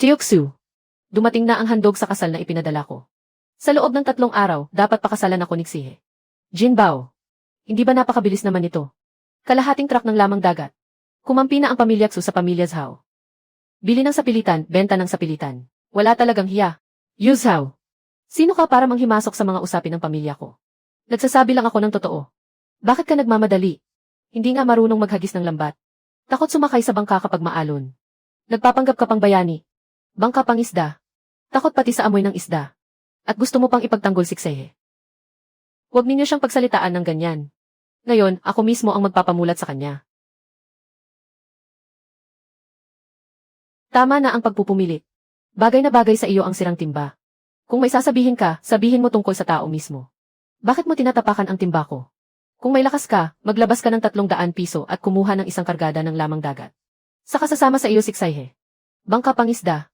Tiyuksu. Dumating na ang handog sa kasal na ipinadala ko. Sa loob ng 3 araw, dapat pakasalan ako ni Xihe. Jinbao. Hindi ba napakabilis naman ito? Kalahating truck ng lamang dagat. Kumampi na ang pamilya Xu sa pamilya Zhao. Bili ng sapilitan, benta ng sapilitan. Wala talagang hiya. Yu Zhao. Sino ka para manghimasok sa mga usapin ng pamilya ko? Nagsasabi lang ako ng totoo. Bakit ka nagmamadali? Hindi nga marunong maghagis ng lambat. Takot sumakay sa bangka kapag maalon. Nagpapanggap ka pang bayani. Bangka pang isda. Takot pati sa amoy ng isda. At gusto mo pang ipagtanggol si Xihe. Huwag ninyo siyang pagsalitaan ng ganyan. Ngayon, ako mismo ang magpapamulat sa kanya. Tama na ang pagpupumilit. Bagay na bagay sa iyo ang sirang timba. Kung may sasabihin ka, sabihin mo tungkol sa tao mismo. Bakit mo tinatapakan ang timba ko? Kung may lakas ka, maglabas ka ng 300 piso at kumuha ng isang kargada ng lamang dagat. Saka sasama sa iyo si Xihe. Bangka pang isda.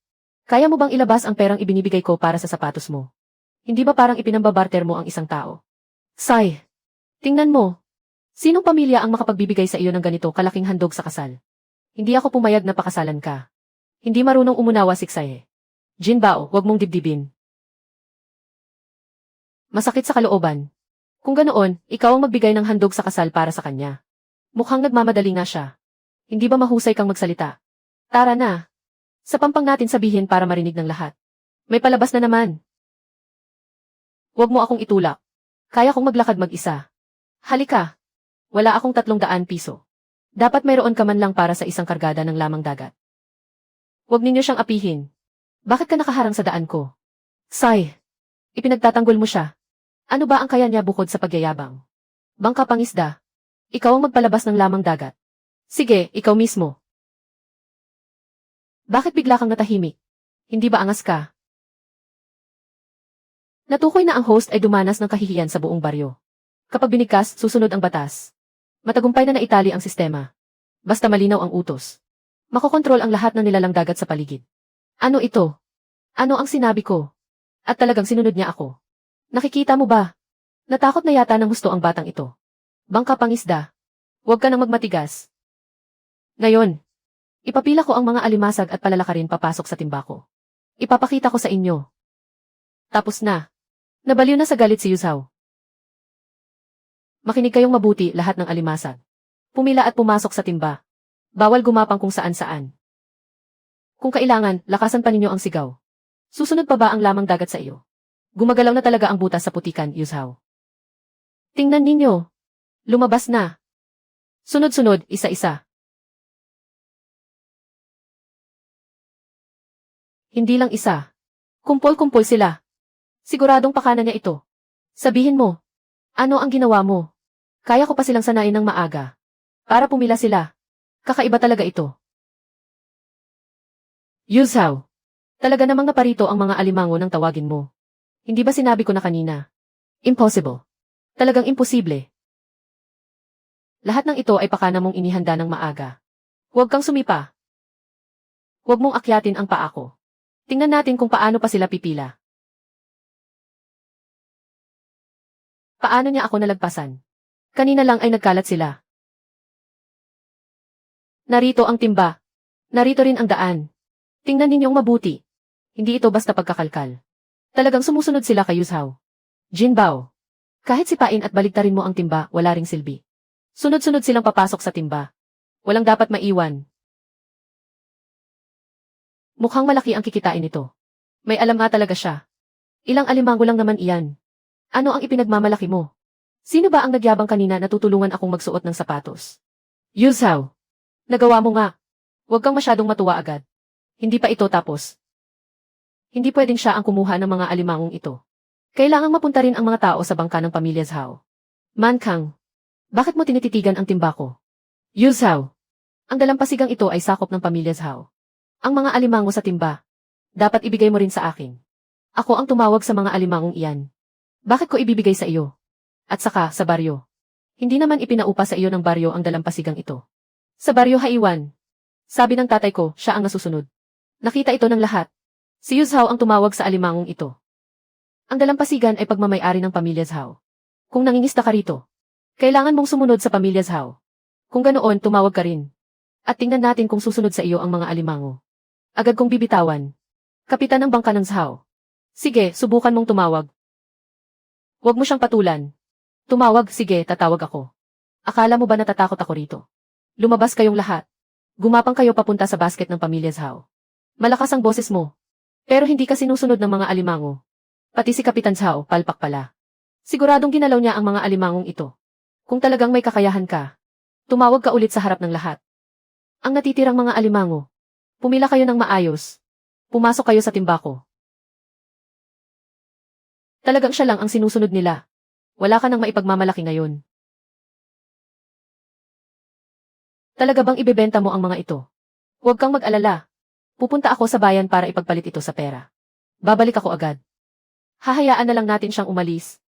Kaya mo bang ilabas ang perang ibinibigay ko para sa sapatos mo? Hindi ba parang ipinambabarter mo ang isang tao? Sai. Tingnan mo. Sinong pamilya ang makapagbibigay sa iyo ng ganito kalaking handog sa kasal? Hindi ako pumayag na pakasalan ka. Hindi marunong umunawa si Xihe. Jinbao, huwag mong dibdibin. Masakit sa kalooban. Kung ganoon, ikaw ang magbigay ng handog sa kasal para sa kanya. Mukhang nagmamadali nga siya. Hindi ba mahusay kang magsalita? Tara na. Sa pampang natin sabihin para marinig ng lahat. May palabas na naman. Huwag mo akong itulak. Kaya kong maglakad mag-isa. Halika. Wala akong 300 piso. Dapat mayroon ka man lang para sa isang kargada ng lamang dagat. Huwag ninyo siyang apihin. Bakit ka nakaharang sa daan ko? Sai. Ipinagtatanggol mo siya. Ano ba ang kaya niya bukod sa pagyayabang? Bangka pang isda. Ikaw ang magpalabas ng lamang dagat. Sige, ikaw mismo. Bakit bigla kang natahimik? Hindi ba angas ka? Natukoy na ang host ay dumanas ng kahihiyan sa buong baryo. Kapag binigkas, susunod ang batas. Matagumpay na naitali ang sistema. Basta malinaw ang utos. Makokontrol ang lahat ng nilalang dagat sa paligid. Ano ito? Ano ang sinabi ko? At talagang sinunod niya ako. Nakikita mo ba? Natakot na yata ng husto ang batang ito. Bangka pang isda. Huwag ka nang magmatigas. Ngayon, ipapila ko ang mga alimasag at palalakarin papasok sa timba ko. Ipapakita ko sa inyo. Tapos na. Nabaliw na sa galit si Yu Zhao. Makinig kayong mabuti lahat ng alimasag. Pumila at pumasok sa timba. Bawal gumapang kung saan-saan. Kung kailangan, lakasan pa ninyo ang sigaw. Susunod pa ba ang lamang dagat sa iyo? Gumagalaw na talaga ang butas sa putikan, Yu Zhao. Tingnan ninyo. Lumabas na. Sunod-sunod, isa-isa. Hindi lang isa. Kumpol-kumpol sila. Siguradong pakana niya ito. Sabihin mo. Ano ang ginawa mo? Kaya ko pa silang sanayin ng maaga. Para pumila sila. Kakaiba talaga ito. Yu Zhao. Talaga namang naparito ang mga alimango ng tawagin mo. Hindi ba sinabi ko na kanina? Impossible. Talagang imposible. Lahat ng ito ay pakana mong inihanda ng maaga. Huwag kang sumipa. Huwag mong akyatin ang paa ko. Tingnan natin kung paano pa sila pipila. Paano niya ako nalagpasan? Kanina lang ay nagkalat sila. Narito ang timba. Narito rin ang daan. Tingnan ninyong mabuti. Hindi ito basta pagkakalkal. Talagang sumusunod sila kay Yu Zhao. Jinbao. Kahit sipain at baligtarin mo ang timba, wala ring silbi. Sunod-sunod silang papasok sa timba. Walang dapat maiwan. Mukhang malaki ang kikitain nito. May alam nga talaga siya. Ilang alimango lang naman iyan. Ano ang ipinagmamalaki mo? Sino ba ang nagyabang kanina na tutulungan akong magsuot ng sapatos? Yu Zhao. Nagawa mo nga. Huwag kang masyadong matuwa agad. Hindi pa ito tapos. Hindi pwedeng siya ang kumuha ng mga alimangong ito. Kailangang mapunta rin ang mga tao sa bangka ng pamilya Zhao. Man Kang. Bakit mo tinititigan ang timba ko? Yu Zhao. Ang dalampasigang ito ay sakop ng pamilya Zhao. Ang mga alimango sa timba. Dapat ibigay mo rin sa akin. Ako ang tumawag sa mga alimangong iyan. Bakit ko ibibigay sa iyo? At saka, sa baryo. Hindi naman ipinaupa sa iyo ng baryo ang dalampasigang ito. Sa baryo haiwan. Sabi ng tatay ko, siya ang nasusunod. Nakita ito ng lahat. Si Yu Zhao ang tumawag sa alimangong ito. Ang dalampasigan ay pagmamay-ari ng pamilya Zhao. Kung nangingista ka rito, kailangan mong sumunod sa pamilya Zhao. Kung ganoon, tumawag ka rin. At tingnan natin kung susunod sa iyo ang mga alimango. Agad kong bibitawan. Kapitan ng bangka ng Zhao. Sige, subukan mong tumawag. Huwag mo siyang patulan. Tumawag, sige, tatawag ako. Akala mo ba natatakot ako rito? Lumabas kayong lahat. Gumapang kayo papunta sa basket ng pamilya Zhao. Malakas ang boses mo. Pero hindi ka sinusunod ng mga alimango. Pati si Kapitan Zhao, palpak pala. Siguradong ginalaw niya ang mga alimangong ito. Kung talagang may kakayahan ka, tumawag ka ulit sa harap ng lahat. Ang natitirang mga alimango. Pumila kayo ng maayos. Pumasok kayo sa timbako. Talagang siya lang ang sinusunod nila. Wala ka nang maipagmamalaki ngayon. Talaga bang ibebenta mo ang mga ito? Huwag kang mag-alala. Pupunta ako sa bayan para ipagpalit ito sa pera. Babalik ako agad. Hahayaan na lang natin siyang umalis.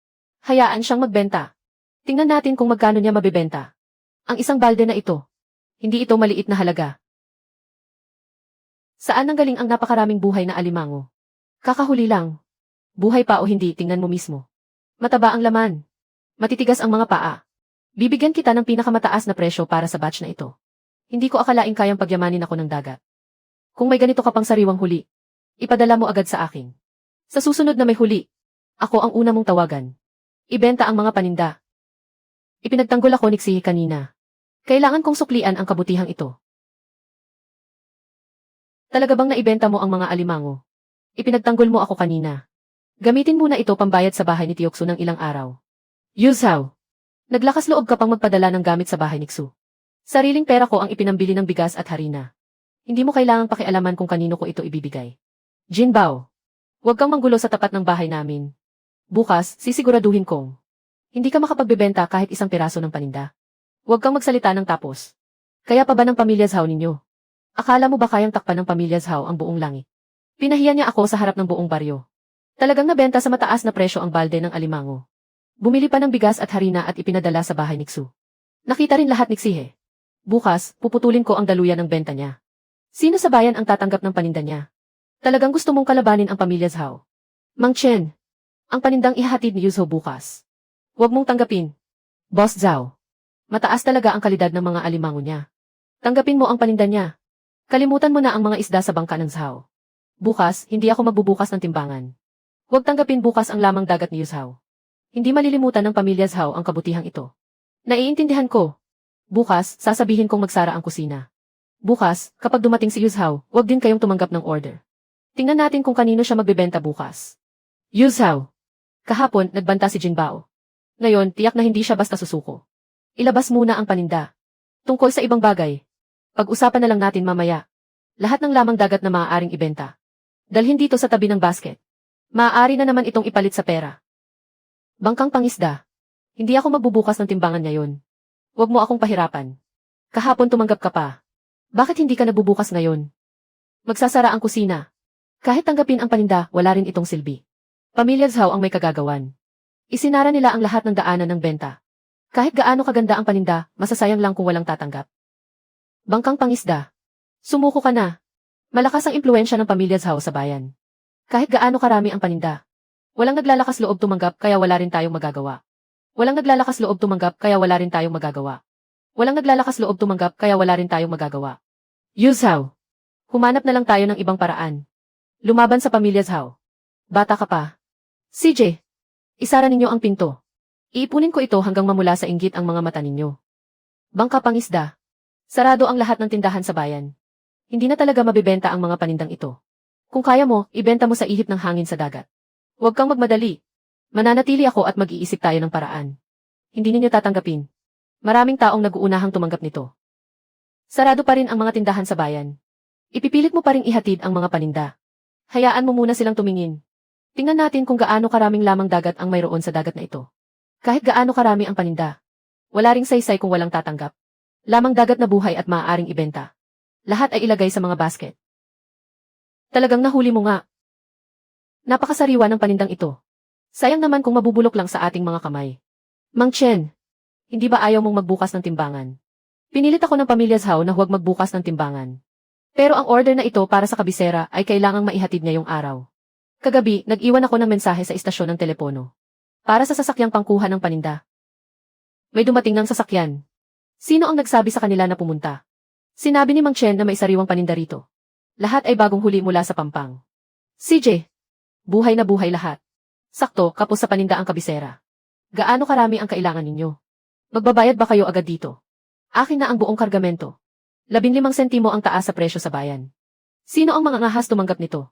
Hayaan siyang magbenta. Tingnan natin kung magkano niya mabebenta. Ang isang balde na ito. Hindi ito maliit na halaga. Saan nanggaling ang napakaraming buhay na alimango? Kakahuli lang. Buhay pa o hindi, tingnan mo mismo. Mataba ang laman. Matitigas ang mga paa. Bibigyan kita ng pinakamataas na presyo para sa batch na ito. Hindi ko akalaing kayang pagyamanin ako ng dagat. Kung may ganito ka pang sariwang huli, ipadala mo agad sa akin. Sa susunod na may huli, ako ang una mong tawagan. Ibenta ang mga paninda. Ipinagtanggol ako ni Xihe kanina. Kailangan kong suklian ang kabutihang itu. Talaga bang naibenta mo ang mga alimango? Ipinagtanggol mo ako kanina. Gamitin muna ito pambayad sa bahay ni Tioksu ng ilang araw. Yu Zhao, naglakas loob ka pang magpadala ng gamit sa bahay ni Xu. Sariling pera ko ang ipinambili ng bigas at harina. Hindi mo kailangang pakialaman kung kanino ko ito ibibigay. Jin Bao, huwag kang manggulo sa tapat ng bahay namin. Bukas, sisiguraduhin kong hindi ka makapagbebenta kahit isang piraso ng paninda. Huwag kang magsalita ng tapos. Kaya pa ba ng pamilya Zhao ninyo? Akala mo ba kayang takpan ng pamilya Zhao ang buong langit? Pinahiya niya ako sa harap ng buong baryo. Talagang nabenta sa mataas na presyo ang balde ng alimango. Bumili pa ng bigas at harina at ipinadala sa bahay ni Xu. Nakita rin lahat ni Xihe. Bukas, puputulin ko ang daluyan ng benta niya. Sino sa bayan ang tatanggap ng paninda niya? Talagang gusto mong kalabanin ang pamilya Zhao. Mang Chen, ang panindang ihahatid ni Yu Zhao bukas. Huwag mong tanggapin. Boss Zhao, mataas talaga ang kalidad ng mga alimango niya. Tanggapin mo ang paninda niya. Kalimutan mo na ang mga isda sa bangka ng Zhao. Bukas, hindi ako magbubukas ng timbangan. Huwag tanggapin bukas ang lamang dagat ni Yu Zhao. Hindi malilimutan ng pamilya Zhao ang kabutihang ito. Naiintindihan ko. Bukas, sasabihin kong magsara ang kusina. Bukas, kapag dumating si Yu Zhao, huwag din kayong tumanggap ng order. Tingnan natin kung kanino siya magbebenta bukas. Yu Zhao. Kahapon, nagbanta si Jin Bao. Ngayon, tiyak na hindi siya basta susuko. Ilabas muna ang paninda. Tungkol sa ibang bagay. Pag-usapan na lang natin mamaya. Lahat ng lamang dagat na maaaring ibenta. Dalhin dito sa tabi ng basket. Maaari na naman itong ipalit sa pera. Bangkang pangisda. Hindi ako magbubukas ng timbangan ngayon. Huwag mo akong pahirapan. Kahapon tumanggap ka pa. Bakit hindi ka nabubukas ngayon? Magsasara ang kusina. Kahit tanggapin ang paninda, wala rin itong silbi. Pamilya Zhao ang may kagagawan. Isinara nila ang lahat ng daanan ng benta. Kahit gaano kaganda ang paninda, masasayang lang kung walang tatanggap. Bangkang pangisda. Sumuko ka na. Malakas ang impluensya ng pamilya Zhao sa bayan. Kahit gaano karami ang paninda. Walang naglalakas loob tumanggap kaya wala rin tayong magagawa. Walang naglalakas loob tumanggap kaya wala rin tayong magagawa. Walang naglalakas loob tumanggap kaya wala rin tayong magagawa. Yu Zhao. Humanap na lang tayo ng ibang paraan. Lumaban sa pamilya Zhao. Bata ka pa. CJ. Isara ninyo ang pinto. Iipunin ko ito hanggang mamula sa inggit ang mga mata ninyo. Bangka pangisda. Sarado ang lahat ng tindahan sa bayan. Hindi na talaga mabibenta ang mga panindang ito. Kung kaya mo, ibenta mo sa ihip ng hangin sa dagat. Huwag kang magmadali. Mananatili ako at mag-iisip tayo ng paraan. Hindi ninyo tatanggapin. Maraming taong nag-uunahang tumanggap nito. Sarado pa rin ang mga tindahan sa bayan. Ipipilit mo pa ring ihatid ang mga paninda. Hayaan mo muna silang tumingin. Tingnan natin kung gaano karaming lamang dagat ang mayroon sa dagat na ito. Kahit gaano karami ang paninda. Wala ring saysay kung walang tatanggap. Lamang dagat na buhay at maaaring ibenta. Lahat ay ilagay sa mga basket. Talagang nahuli mo nga. Napakasariwa ng panindang ito. Sayang naman kung mabubulok lang sa ating mga kamay. Mang Chen, hindi ba ayaw mong magbukas ng timbangan? Pinilit ako ng pamilya Zhao na huwag magbukas ng timbangan. Pero ang order na ito para sa kabisera ay kailangang maihatid ngayong araw. Kagabi, nag-iwan ako ng mensahe sa istasyon ng telepono. Para sa sasakyang pangkuha ng paninda. May dumating ng sasakyan. Sino ang nagsabi sa kanila na pumunta? Sinabi ni Mang Chen na may sariwang paninda rito. Lahat ay bagong huli mula sa Pampang. CJ, buhay na buhay lahat. Sakto, kapos sa paninda ang kabisera. Gaano karami ang kailangan ninyo? Magbabayad ba kayo agad dito? Akin na ang buong kargamento. 15 sentimo ang taas sa presyo sa bayan. Sino ang mga ngahas tumanggap nito?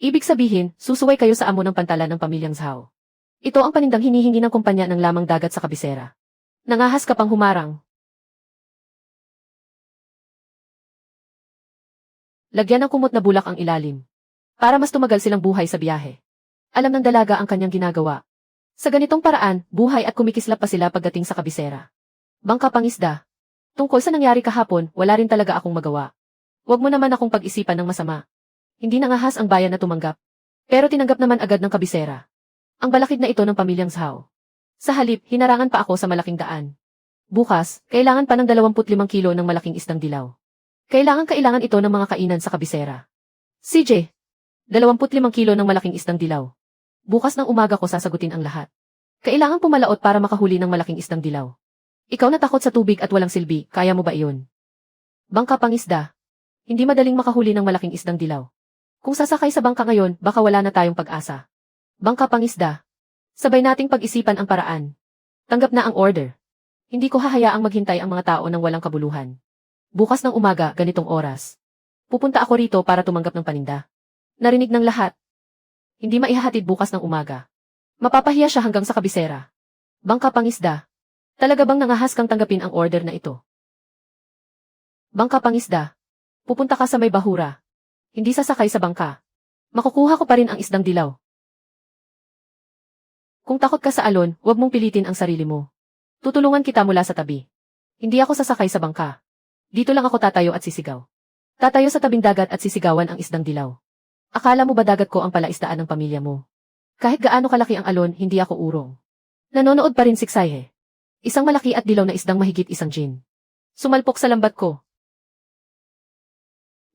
Ibig sabihin, susuway kayo sa amo ng pantalan ng pamilyang Zhao. Ito ang panindang hinihingi ng kumpanya ng lamang dagat sa kabisera. Nangahas ka pang humarang. Lagyan ng kumot na bulak ang ilalim. Para mas tumagal silang buhay sa biyahe. Alam ng dalaga ang kanyang ginagawa. Sa ganitong paraan, buhay at kumikislap pa sila pagdating sa kabisera. Bangka pangisda. Tungkol sa nangyari kahapon, wala rin talaga akong magawa. Huwag mo naman akong pag-isipan ng masama. Hindi nangahas ang bayan na tumanggap. Pero tinanggap naman agad ng kabisera. Ang balakid na ito ng pamilyang Zhao. Sa halip, hinarangan pa ako sa malaking daan. Bukas, kailangan pa ng 25 kilo ng malaking isdang dilaw. Kailangan ito ng mga kainan sa kabisera. CJ, 25 kilo ng malaking isdang dilaw. Bukas ng umaga ko sasagutin ang lahat. Kailangan pumalaot para makahuli ng malaking isdang dilaw. Ikaw na takot sa tubig at walang silbi, kaya mo ba iyon? Bangka pangisda. Hindi madaling makahuli ng malaking isdang dilaw. Kung sasakay sa bangka ngayon, baka wala na tayong pag-asa. Bangka pangisda. Sabay nating pag-isipan ang paraan. Tanggap na ang order. Hindi ko hahayaang maghintay ang mga tao ng walang kabuluhan. Bukas ng umaga, ganitong oras. Pupunta ako rito para tumanggap ng paninda. Narinig ng lahat. Hindi maihahatid bukas ng umaga. Mapapahiya siya hanggang sa kabisera. Bangka pangisda. Talaga bang nangahas kang tanggapin ang order na ito? Bangka pangisda. Pupunta ka sa may bahura. Hindi sasakay sa bangka. Makukuha ko pa rin ang isdang dilaw. Kung takot ka sa alon, huwag mong pilitin ang sarili mo. Tutulungan kita mula sa tabi. Hindi ako sasakay sa bangka. Dito lang ako tatayo at sisigaw. Tatayo sa tabing dagat at sisigawan ang isdang dilaw. Akala mo ba dagat ko ang palaisdaan ng pamilya mo? Kahit gaano kalaki ang alon, hindi ako urong. Nanonood pa rin si Xaihe. Isang malaki at dilaw na isdang mahigit isang gin. Sumalpok sa lambat ko.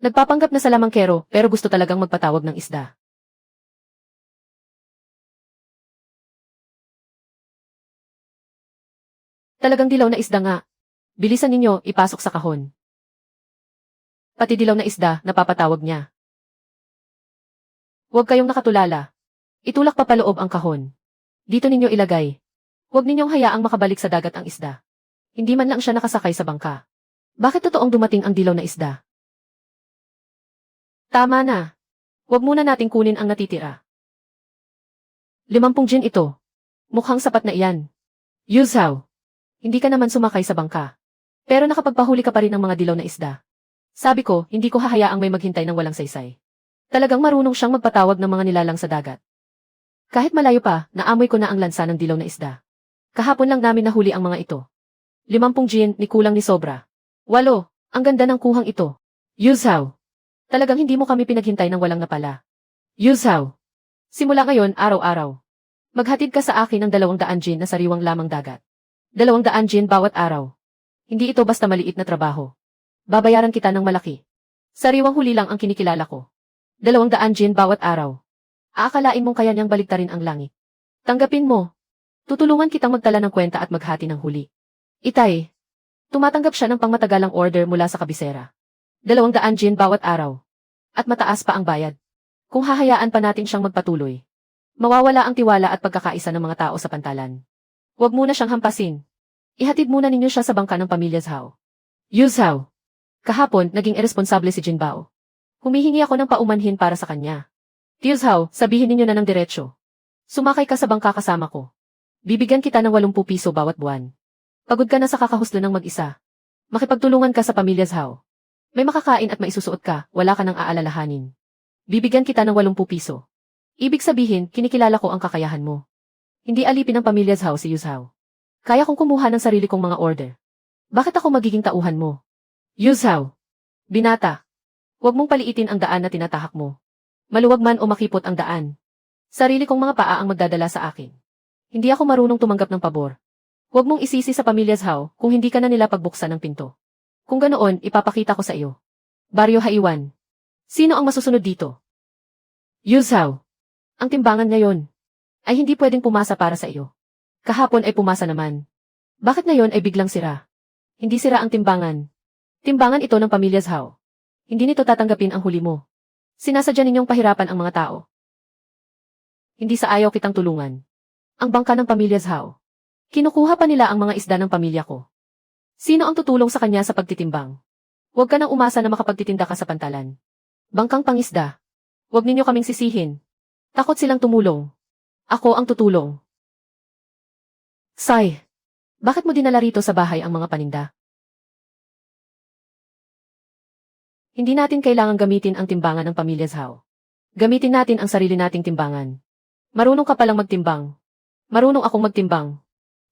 Nagpapanggap na sa lamangkero, pero gusto talagang magpatawag ng isda. Talagang dilaw na isda nga. Bilisan ninyo, ipasok sa kahon. Pati dilaw na isda, napapatawag niya. Huwag kayong nakatulala. Itulak pa paloob ang kahon. Dito ninyo ilagay. Huwag ninyong hayaang makabalik sa dagat ang isda. Hindi man lang siya nakasakay sa bangka. Bakit totoong dumating ang dilaw na isda? Tama na. Huwag muna nating kunin ang natitira. 50 gin ito. Mukhang sapat na iyan. Yu Zhao. Hindi ka naman sumakay sa bangka. Pero nakapagpahuli ka pa rin ng mga dilaw na isda. Sabi ko, hindi ko hahayaang may maghintay ng walang saysay. Talagang marunong siyang magpatawag ng mga nilalang sa dagat. Kahit malayo pa, naamoy ko na ang lansa ng dilaw na isda. Kahapon lang namin nahuli ang mga ito. 50 gin, ni kulang ni sobra. 8, ang ganda ng kuhang ito. Yu Zhao. Talagang hindi mo kami pinaghintay ng walang napala. Yu Zhao. Simula ngayon, araw-araw. Maghatid ka sa akin ng 200 gin na sariwang lamang dagat. 200 gin bawat araw. Hindi ito basta maliit na trabaho. Babayaran kita ng malaki. Sariwang huli lang ang kinikilala ko. 200 gin bawat araw. Aakalain mong kaya niyang baliktarin ang langit. Tanggapin mo. Tutulungan kitang magtala ng kwenta at maghati ng huli. Itay. Tumatanggap siya ng pangmatagalang order mula sa kabisera. 200 gin bawat araw. At mataas pa ang bayad. Kung hahayaan pa natin siyang magpatuloy, mawawala ang tiwala at pagkakaisa ng mga tao sa pantalan. Huwag muna siyang hampasin. Ihatid muna ninyo siya sa bangka ng pamilya Zhao. Yu Zhao. Kahapon, naging irresponsable si Jin Bao. Humihingi ako ng paumanhin para sa kanya. Yu Zhao, sabihin ninyo na ng diretsyo. Sumakay ka sa bangka kasama ko. Bibigyan kita ng 80 piso bawat buwan. Pagod ka na sa kakahuslo ng mag-isa. Makipagtulungan ka sa pamilya Zhao. May makakain at maisusuot ka, wala ka nang aalalahanin. Bibigyan kita ng 80 piso. Ibig sabihin, kinikilala ko ang kakayahan mo. Hindi alipin ng pamilya Zhao si Yu Zhao. Kaya kong kumuha ng sarili kong mga order. Bakit ako magiging tauhan mo? Yu Zhao. Binata. Huwag mong paliitin ang daan na tinatahak mo. Maluwag man o makipot ang daan. Sarili kong mga paa ang magdadala sa akin. Hindi ako marunong tumanggap ng pabor. Huwag mong isisi sa pamilya Zhao kung hindi ka na nila pagbuksan ng pinto. Kung ganoon, ipapakita ko sa iyo. Baryo Haiwan. Sino ang masusunod dito? Yu Zhao. Ang timbangan ngayon ay hindi pwedeng pumasa para sa iyo. Kahapon ay pumasa naman. Bakit ngayon ay biglang sira? Hindi sira ang timbangan. Timbangan ito ng pamilya Zhao. Hindi nito tatanggapin ang huli mo. Sinasadya ninyong pahirapan ang mga tao. Hindi sa ayaw kitang tulungan. Ang bangka ng pamilya Zhao. Kinukuha pa nila ang mga isda ng pamilya ko. Sino ang tutulong sa kanya sa pagtitimbang? Huwag ka nang umasa na makapagtitinda ka sa pantalan. Bangkang pangisda. Huwag ninyo kaming sisihin. Takot silang tumulong. Ako ang tutulong. Sai, bakit mo dinala rito sa bahay ang mga paninda? Hindi natin kailangang gamitin ang timbangan ng pamilya Zhao. Gamitin natin ang sarili nating timbangan. Marunong ka palang magtimbang. Marunong akong magtimbang.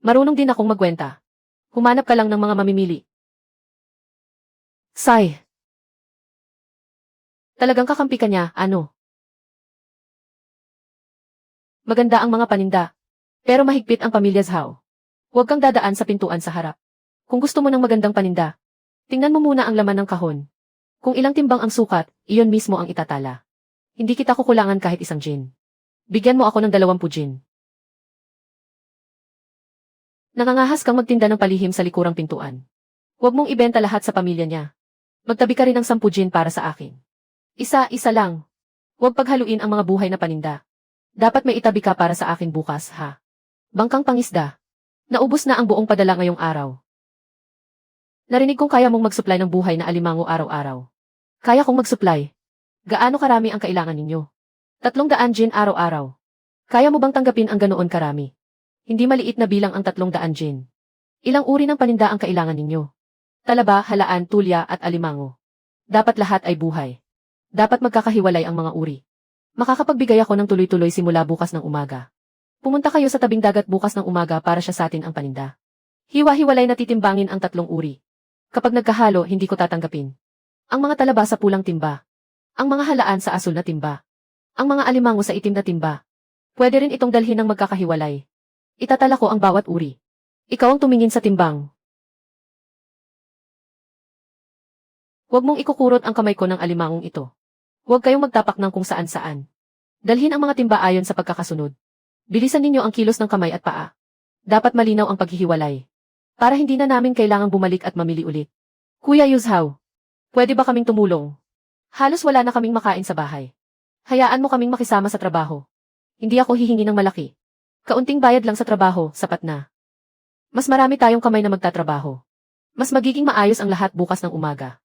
Marunong din akong magkwenta. Humanap ka lang ng mga mamimili. Sai. Talagang kakampi ka niya, ano? Maganda ang mga paninda. Pero mahigpit ang pamilya Zhao. Huwag kang dadaan sa pintuan sa harap. Kung gusto mo ng magandang paninda, tingnan mo muna ang laman ng kahon. Kung ilang timbang ang sukat, iyon mismo ang itatala. Hindi kita kukulangan kahit isang gin. Bigyan mo ako ng 20 gin. Nangangahas kang magtinda ng palihim sa likurang pintuan. Huwag mong ibenta lahat sa pamilya niya. Magtabi ka rin ng 10 gin para sa akin. Isa-isa lang. Huwag paghaluin ang mga buhay na paninda. Dapat may itabi ka para sa akin bukas, ha? Bangkang pangisda. Naubos na ang buong padala ngayong araw. Narinig kong kaya mong mag-supply ng buhay na alimango araw-araw. Kaya kong mag-supply. Gaano karami ang kailangan ninyo? 300 gin araw-araw. Kaya mo bang tanggapin ang ganoon karami? Hindi maliit na bilang ang 300 gin. Ilang uri ng paninda ang kailangan ninyo? Talaba, halaan, tulya at alimango. Dapat lahat ay buhay. Dapat magkakahiwalay ang mga uri. Makakapagbigay ako ng tuloy-tuloy simula bukas ng umaga. Pumunta kayo sa tabing dagat bukas ng umaga para siya sa atin ang paninda. Hiwa-hiwalay na titimbangin ang 3 uri. Kapag nagkahalo, hindi ko tatanggapin. Ang mga talaba sa pulang timba. Ang mga halaan sa asul na timba. Ang mga alimango sa itim na timba. Pwede rin itong dalhin ng magkakahiwalay. Itatala ko ang bawat uri. Ikaw ang tumingin sa timbang. Huwag mong ikukurot ang kamay ko ng alimangong ito. Huwag kayong magtapak ng kung saan-saan. Dalhin ang mga timba ayon sa pagkakasunod. Bilisan ninyo ang kilos ng kamay at paa. Dapat malinaw ang paghihiwalay. Para hindi na namin kailangang bumalik at mamili ulit. Kuya Yuzhao, pwede ba kaming tumulong? Halos wala na kaming makain sa bahay. Hayaan mo kaming makisama sa trabaho. Hindi ako hihingi ng malaki. Kaunting bayad lang sa trabaho, sapat na. Mas marami tayong kamay na magtatrabaho. Mas magiging maayos ang lahat bukas ng umaga.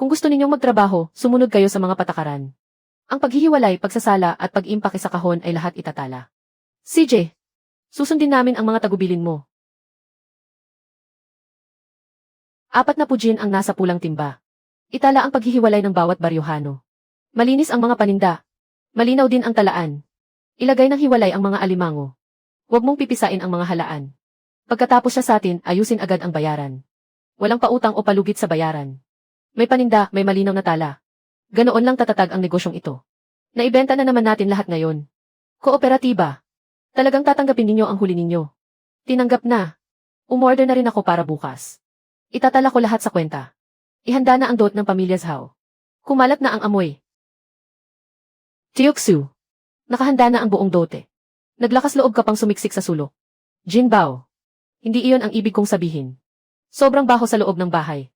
Kung gusto ninyong magtrabaho, sumunod kayo sa mga patakaran. Ang paghihiwalay, pagsasala at pag-impake sa kahon ay lahat itatala. CJ, susundin namin ang mga tagubilin mo. 40 gin ang nasa pulang timba. Itala ang paghihiwalay ng bawat baryohano. Malinis ang mga paninda. Malinaw din ang talaan. Ilagay ng hiwalay ang mga alimango. Huwag mong pipisain ang mga halaan. Pagkatapos siya sa atin, ayusin agad ang bayaran. Walang pautang o palugit sa bayaran. May paninda, may malinaw na tala. Ganoon lang tatatag ang negosyong ito. Naibenta na naman natin lahat ngayon. Kooperatiba. Talagang tatanggapin ninyo ang huli ninyo. Tinanggap na. Umorder na rin ako para bukas. Itatala ko lahat sa kwenta. Ihanda na ang dot ng pamilya Zhao. Kumalat na ang amoy. Tioksu. Nakahanda na ang buong dote. Naglakas loob ka pang sumiksik sa sulok. Jinbao. Hindi iyon ang ibig kong sabihin. Sobrang baho sa loob ng bahay.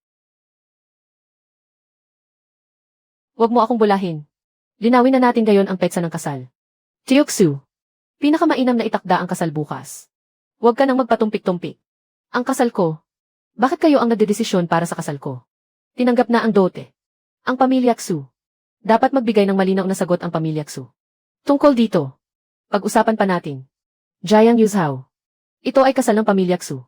Huwag mo akong bulahin. Linawin na natin gayon ang petsa ng kasal. Tioksu. Pinakamainam na itakda ang kasal bukas. Huwag ka nang magpatumpik-tumpik. Ang kasal ko. Bakit kayo ang nagdedesisyon para sa kasal ko? Tinanggap na ang dote. Ang pamilya Xu. Dapat magbigay ng malinaw na sagot ang pamilya Xu. Tungkol dito. Pag-usapan pa natin. Jiang Yuzhao. Ito ay kasal ng pamilya Xu.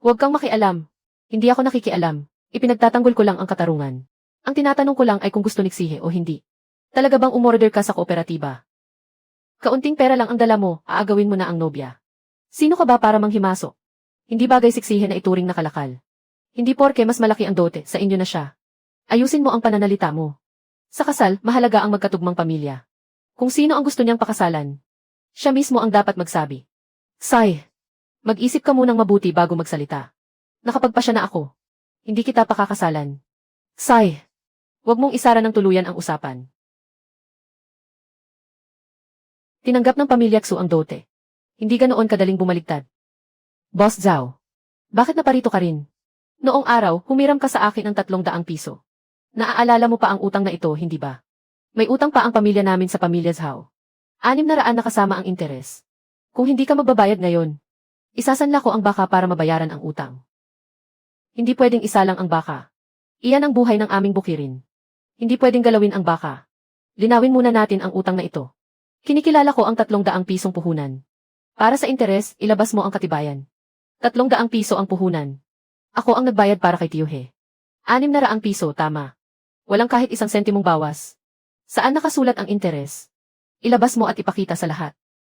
Huwag kang makialam. Hindi ako nakikialam. Ipinagtatanggol ko lang ang katarungan. Ang tinatanong ko lang ay kung gusto niksihe o hindi. Talaga bang umorder ka sa kooperatiba? Kaunting pera lang ang dala mo, aagawin mo na ang nobya. Sino ka ba para manghimasok? Hindi bagay siksihe na ituring na kalakal. Hindi porke mas malaki ang dote, sa inyo na siya. Ayusin mo ang pananalita mo. Sa kasal, mahalaga ang magkatugmang pamilya. Kung sino ang gusto niyang pakasalan, siya mismo ang dapat magsabi. Sai, mag-isip ka munang mabuti bago magsalita. Nakapagpasya na ako. Hindi kita pakakasalan. Sai, huwag mong isara ng tuluyan ang usapan. Tinanggap ng pamilya Xu ang dote. Hindi ganoon kadaling bumaligtad. Boss Zhao, bakit naparito ka rin? Noong araw, humiram ka sa akin ng 300 piso. Naaalala mo pa ang utang na ito, hindi ba? May utang pa ang pamilya namin sa pamilya Zhao. 600 na kasama ang interes. Kung hindi ka magbabayad ngayon, isasanla ko ang baka para mabayaran ang utang. Hindi pwedeng isa lang ang baka. Iyan ang buhay ng aming bukirin. Hindi pwedeng galawin ang baka. Linawin muna natin ang utang na ito. Kinikilala ko ang 300 pisong puhunan. Para sa interes, ilabas mo ang katibayan. 300 piso ang puhunan. Ako ang nagbayad para kay Tio He. 600 piso, tama. Walang kahit isang sentimong bawas. Saan nakasulat ang interes? Ilabas mo at ipakita sa lahat.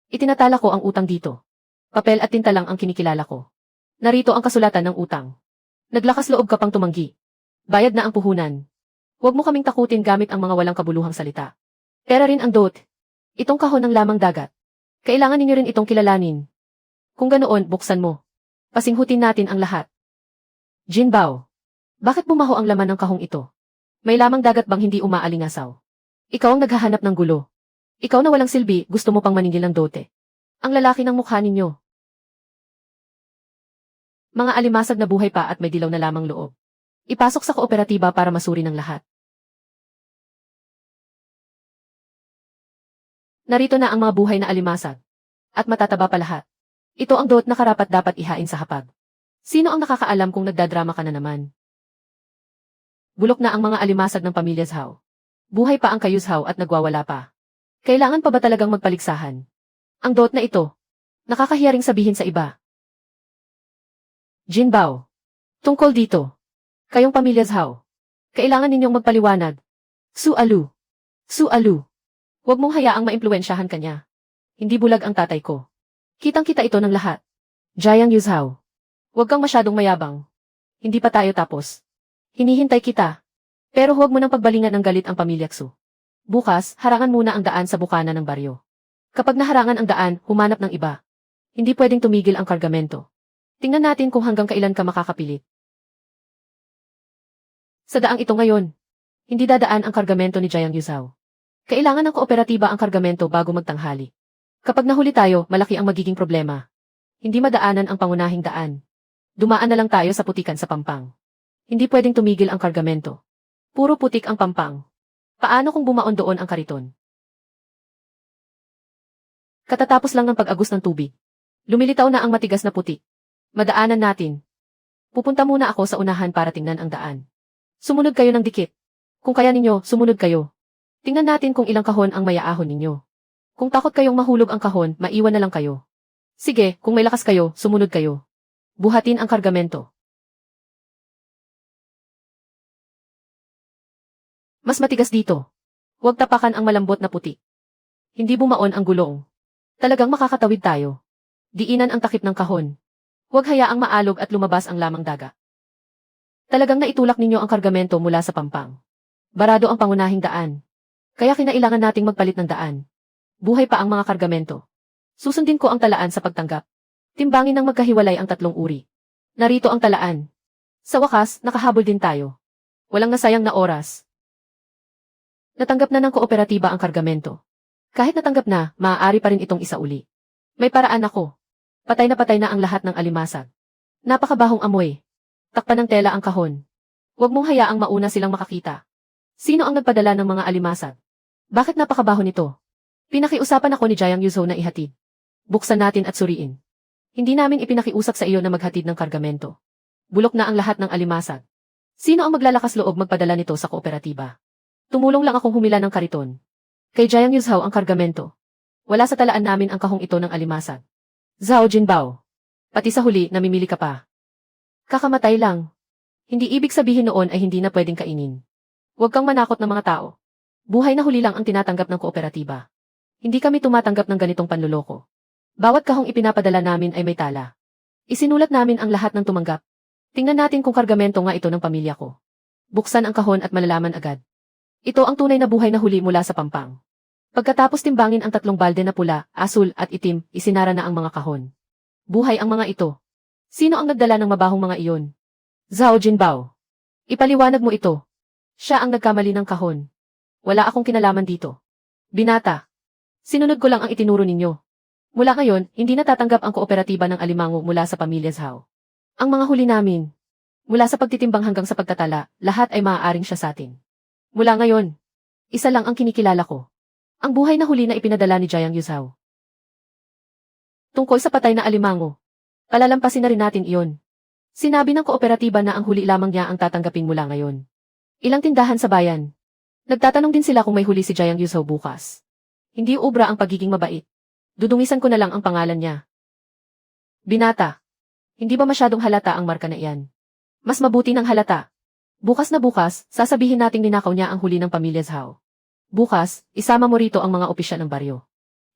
Itinatala ko ang utang dito. Papel at tinta lang ang kinikilala ko. Narito ang kasulatan ng utang. Naglakas loob ka pang tumanggi. Bayad na ang puhunan. Huwag mo kaming takutin gamit ang mga walang kabuluhang salita. Pera rin ang dot. Itong kahon ng lamang dagat. Kailangan ninyo rin itong kilalanin. Kung ganoon, buksan mo. Pasinghutin natin ang lahat. Jinbao. Bakit bumaho ang laman ng kahong ito? May lamang dagat bang hindi umaalingasaw? Ikaw ang naghahanap ng gulo. Ikaw na walang silbi, gusto mo pang maningil ng dote. Ang lalaki ng mukha ninyo. Mga alimasag na buhay pa at may dilaw na lamang loob. Ipasok sa kooperatiba para masuri ng lahat. Narito na ang mga buhay na alimasag. At matataba pa lahat. Ito ang dot na karapat dapat ihain sa hapag. Sino ang nakakaalam kung nagdadrama ka na naman? Bulok na ang mga alimasag ng pamilya Zhao. Buhay pa ang kayo Zhao at nagwawala pa. Kailangan pa ba talagang magpaligsahan? Ang dot na ito. Nakakahiyaring sabihin sa iba. Jinbao. Tungkol dito. Kayong pamilya Zhao. Kailangan ninyong magpaliwanag. Su-alu. Su-alu. Huwag mong hayaang maimpluwensyahan kanya. Hindi bulag ang tatay ko. Kitang-kita ito ng lahat. Jiang Yuzhao. Huwag kang masyadong mayabang. Hindi pa tayo tapos. Hinihintay kita. Pero huwag mo nang pagbalingan ng galit ang pamilya Xu. Bukas, harangan muna ang daan sa bukana ng baryo. Kapag naharangan ang daan, humanap ng iba. Hindi pwedeng tumigil ang kargamento. Tingnan natin kung hanggang kailan ka makakapilit. Sa daang ito ngayon, hindi dadaan ang kargamento ni Jiang Yuzhao. Kailangan ng kooperatiba ang kargamento bago magtanghali. Kapag nahuli tayo, malaki ang magiging problema. Hindi madaanan ang pangunahing daan. Dumaan na lang tayo sa putikan sa Pampang. Hindi pwedeng tumigil ang kargamento. Puro putik ang Pampang. Paano kung bumaon doon ang kariton? Katatapos lang ng pag-agos ng tubig. Lumilitaw na ang matigas na putik. Madaanan natin. Pupunta muna ako sa unahan para tingnan ang daan. Sumunod kayo ng dikit. Kung kaya ninyo, sumunod kayo. Tingnan natin kung ilang kahon ang mayaahon ninyo. Kung takot kayong mahulog ang kahon, maiwan na lang kayo. Sige, kung may lakas kayo, sumunod kayo. Buhatin ang kargamento. Mas matigas dito. Huwag tapakan ang malambot na putik. Hindi bumaon ang gulong. Talagang makakatawid tayo. Diinan ang takip ng kahon. Huwag hayaang maalog at lumabas ang lamang daga. Talagang naitulak ninyo ang kargamento mula sa Pampang. Barado ang pangunahing daan. Kaya kinailangan nating magpalit ng daan. Buhay pa ang mga kargamento. Susundin ko ang talaan sa pagtanggap. Timbangin ng magkahiwalay ang 3 uri. Narito ang talaan. Sa wakas, nakahabol din tayo. Walang nasayang na oras. Natanggap na ng kooperatiba ang kargamento. Kahit natanggap na, maaari pa rin itong isauli. May paraan ako. Patay na ang lahat ng alimasag. Napakabahong amoy. Takpan ng tela ang kahon. Huwag mong hayaang mauna silang makakita. Sino ang nagpadala ng mga alimasag? Bakit napakabaho nito? Pinakiusapan ako ni Jiang Yuzhou na ihatid. Buksan natin at suriin. Hindi namin ipinakiusap sa iyo na maghatid ng kargamento. Bulok na ang lahat ng alimasag. Sino ang maglalakas loob magpadala nito sa kooperatiba? Tumulong lang akong humila ng kariton. Kay Jiang Yuzhou ang kargamento. Wala sa talaan namin ang kahong ito ng alimasag. Zhao Jinbao. Pati sa huli, namimili ka pa. Kakamatay lang. Hindi ibig sabihin noon ay hindi na pwedeng kainin. Huwag kang manakot ng mga tao. Buhay na huli lang ang tinatanggap ng kooperatiba. Hindi kami tumatanggap ng ganitong panluloko. Bawat kahong ipinapadala namin ay may tala. Isinulat namin ang lahat ng tumanggap. Tingnan natin kung kargamento nga ito ng pamilya ko. Buksan ang kahon at malalaman agad. Ito ang tunay na buhay na huli mula sa Pampang. Pagkatapos timbangin ang 3 balde na pula, asul at itim, isinara na ang mga kahon. Buhay ang mga ito. Sino ang nagdala ng mabahong mga iyon? Zhao Jinbao. Ipaliwanag mo ito. Siya ang nagkamali ng kahon. Wala akong kinalaman dito. Binata. Sinunod ko lang ang itinuro ninyo. Mula ngayon, hindi natatanggap ang kooperatiba ng alimango mula sa pamilya Zhao. Ang mga huli namin. Mula sa pagtitimbang hanggang sa pagtatala, lahat ay maaaring siya sa atin. Mula ngayon, Isa lang ang kinikilala ko. Ang buhay na huli na ipinadala ni Jiang Yuzhao. Tungkol sa patay na alimango. Palalampasin na rin natin iyon. Sinabi ng kooperatiba na ang huli lamang niya ang tatanggapin mula ngayon. Ilang tindahan sa bayan. Nagtatanong din sila kung may huli si Jiang Yuzhao bukas. Hindi ubra ang pagiging mabait. Dudungisan ko na lang ang pangalan niya. Binata. Hindi ba masyadong halata ang marka na iyan? Mas mabuti ng halata. Bukas na bukas, sasabihin nating ninakaw niya ang huli ng pamilya Zhao. Bukas, isama mo rito ang mga opisyal ng baryo.